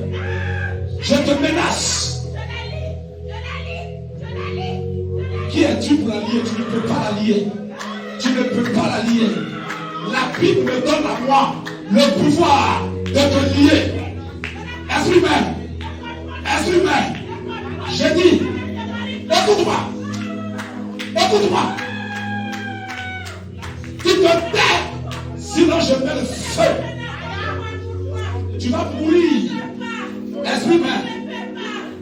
Je te menace. Qui es-tu pour la lier? Tu ne peux pas la lier. Tu ne peux pas la lier. La Bible me donne à moi le pouvoir de te lier. Esprit humain. Esprit humain. J'ai dit, écoute-moi. Écoute-moi. Tu te tais. Sinon je mets le feu. Tu vas mourir. Esprit humain.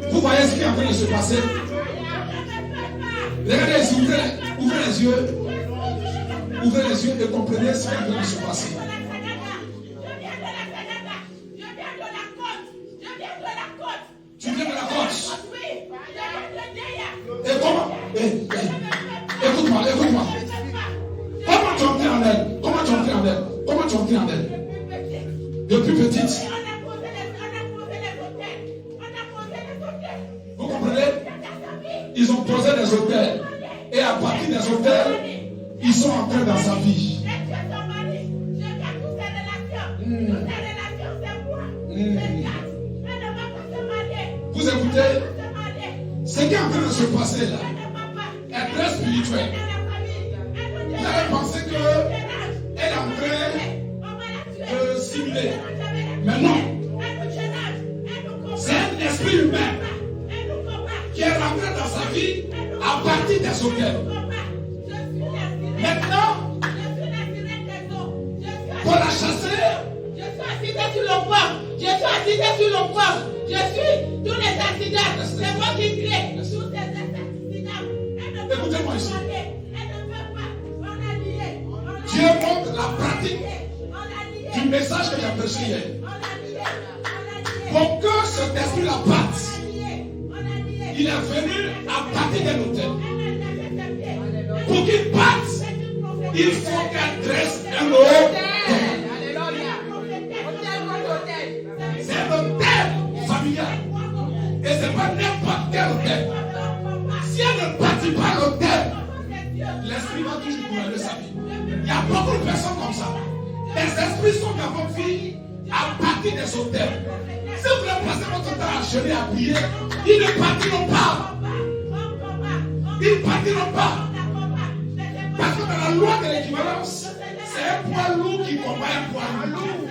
Vous voyez ce qui est en train de se passer? Regardez ici, ouvrez les yeux. Ouvrez les yeux et comprenez ce qui est en train de se passer. Tu viens de la côte. Et comment? Écoute-moi, écoute-moi. Comment tu es entré en elle? Comment tu es entré en elle? Comment tu es entré en elle? Depuis petite. Vous comprenez? Ils ont posé des hôtels. Et à partir des hôtels, ils sont entrés dans sa vie. Vous écoutez? Ce qui est en train de se passer là est très spirituel. Vous avez pensé qu'elle est en train de simuler. Mais non. C'est un esprit humain qui est rentré dans sa vie à partir des hôtels. Maintenant, pour la chasser, je suis assisté sur le poids. Je suis assisté sur le poids. Je suis tous les accidents. C'est moi qui crée tous ces accidents. Écoutez-moi ici. Dieu montre la pratique du message que j'ai prêché hier. Pour que cet esprit la batte, il est venu à partir d'un hôtel. Pour qu'il batte, il faut qu'elle dresse un hôtel. C'est un hôtel familial. Et ce n'est pas n'importe quel hôtel. Si elle ne bâtit pas l'hôtel, l'esprit va toujours gouverner sa vie. Il y a beaucoup de personnes comme ça. Les esprits sont dans votre vie à partir des hôtels. Si vous voulez passer votre temps à jeûner, à prier, ils ne partiront pas. Ils ne partiront pas. Parce que dans la loi de l'équivalence, c'est un poids lourd qui combat un poids lourd.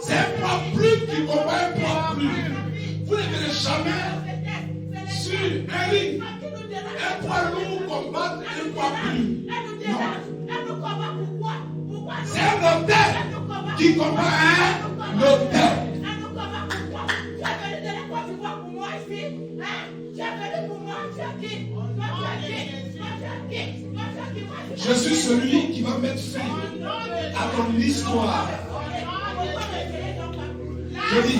C'est un poids plus qui combat un poids plus. Vous ne verrez jamais sur un ring un poids lourd combat un poids plus. Non. C'est un hôtel qui combat un hôtel. Je suis celui qui va mettre fin à ton histoire. Je dis,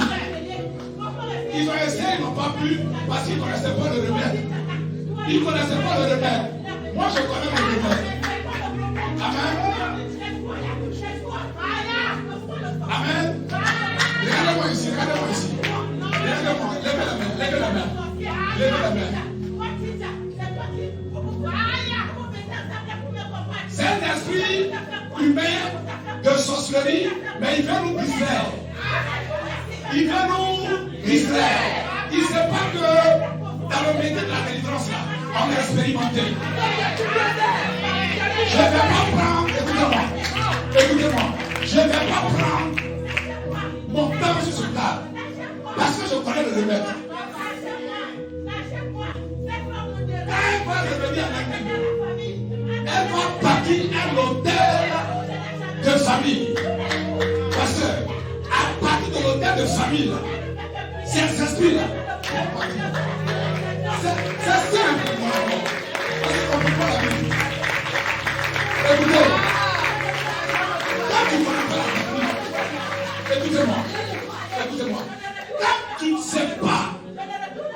ils ont essayé, ils n'ont pas pu parce qu'ils ne connaissaient pas le remède. Ils ne connaissaient pas le remède. Moi, je connais le remède. Amen. Amen. Regardez-moi ici, regardez-moi ici. Regardez-moi, levez la main, levez la main. Levez la main. C'est un esprit humain de sorcellerie, mais il veut nous distraire. Il veut nous distraire. Il ne sait pas que dans le métier de la délivrance, là, on est expérimenté. Je ne vais pas prendre, écoutez-moi, je ne vais pas prendre mon temps sur ce tas, parce que je connais le remède. Elle va revenir avec nous. Elle va bâtir un hôtel de famille. Parce que, à partir de l'hôtel de famille, c'est un esprit là. C'est simple. Parce qu'on ne peut pas la vivre. Écoutez, quand tu ne connais pas la technique, écoutez-moi. Quand tu ne sais pas,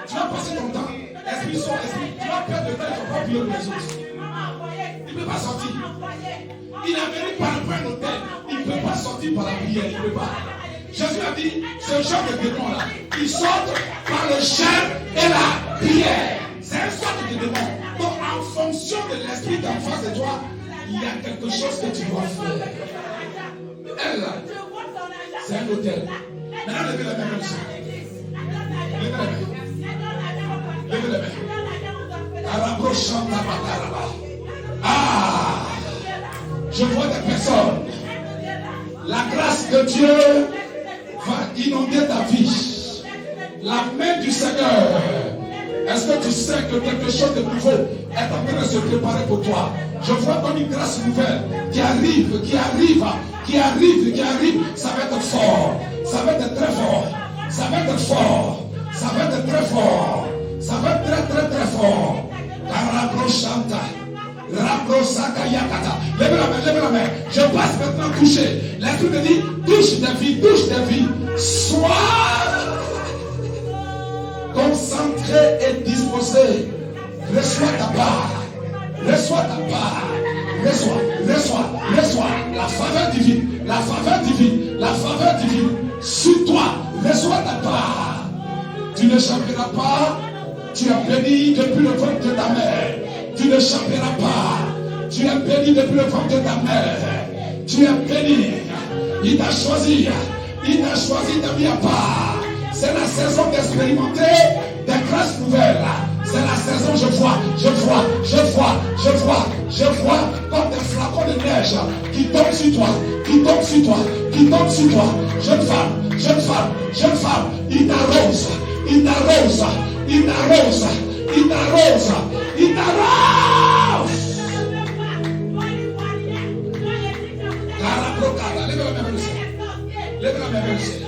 tu vas passer ton temps. Esprit sort, esprit. Tu vas perdre le temps, tu ne vas pas prier pour les autres. Il ne peut pas sortir. Il est venu par un hôtel. Il ne peut pas sortir par la prière. Il ne peut pas. Jésus a dit, ce genre de démons-là, ils sortent par le chef et la prière. C'est une sorte de démon. Donc, en fonction de l'esprit d'en face de toi, il y a quelque chose que tu dois faire. Elle, là, c'est un hôtel. Maintenant, levez la main comme ça. Levez la main. Levez la main. Ah, je vois des personnes. La grâce de Dieu va inonder ta vie. La main du Seigneur. Est-ce que tu sais que quelque chose de nouveau est en train de se préparer pour toi? Je vois comme une grâce nouvelle qui arrive. Ça va être fort. Ça va être très fort. Ça va être fort. Ça va être très fort. Ça va être très très très fort. Lève la main. Je passe maintenant toucher. L'esprit me dit, touche des vies. Sois concentré et disposé. Reçois ta part. Reçois. La faveur divine. Sur toi. Reçois ta part. Tu ne chanteras pas. Tu es béni depuis le ventre de ta mère. Tu ne chanteras pas. Tu es béni depuis le ventre de ta mère. Tu es béni. Il t'a choisi ta vie à part. C'est la saison d'expérimenter des grâces nouvelles. C'est la saison, je vois comme des flacons de neige qui tombent sur toi. Jeune femme, il t'arrose. Lève la main vers le ciel.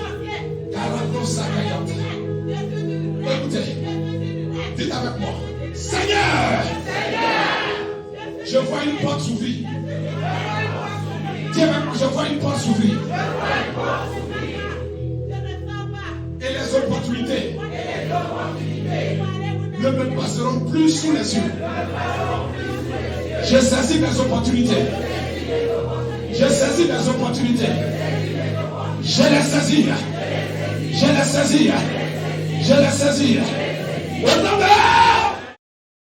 Écoutez, dites avec moi, Seigneur, je vois une porte s'ouvrir. Dis avec moi, je vois une porte s'ouvrir. Et les opportunités ne me passeront plus sous les yeux. Je saisis mes opportunités. Je les saisis. Au nom de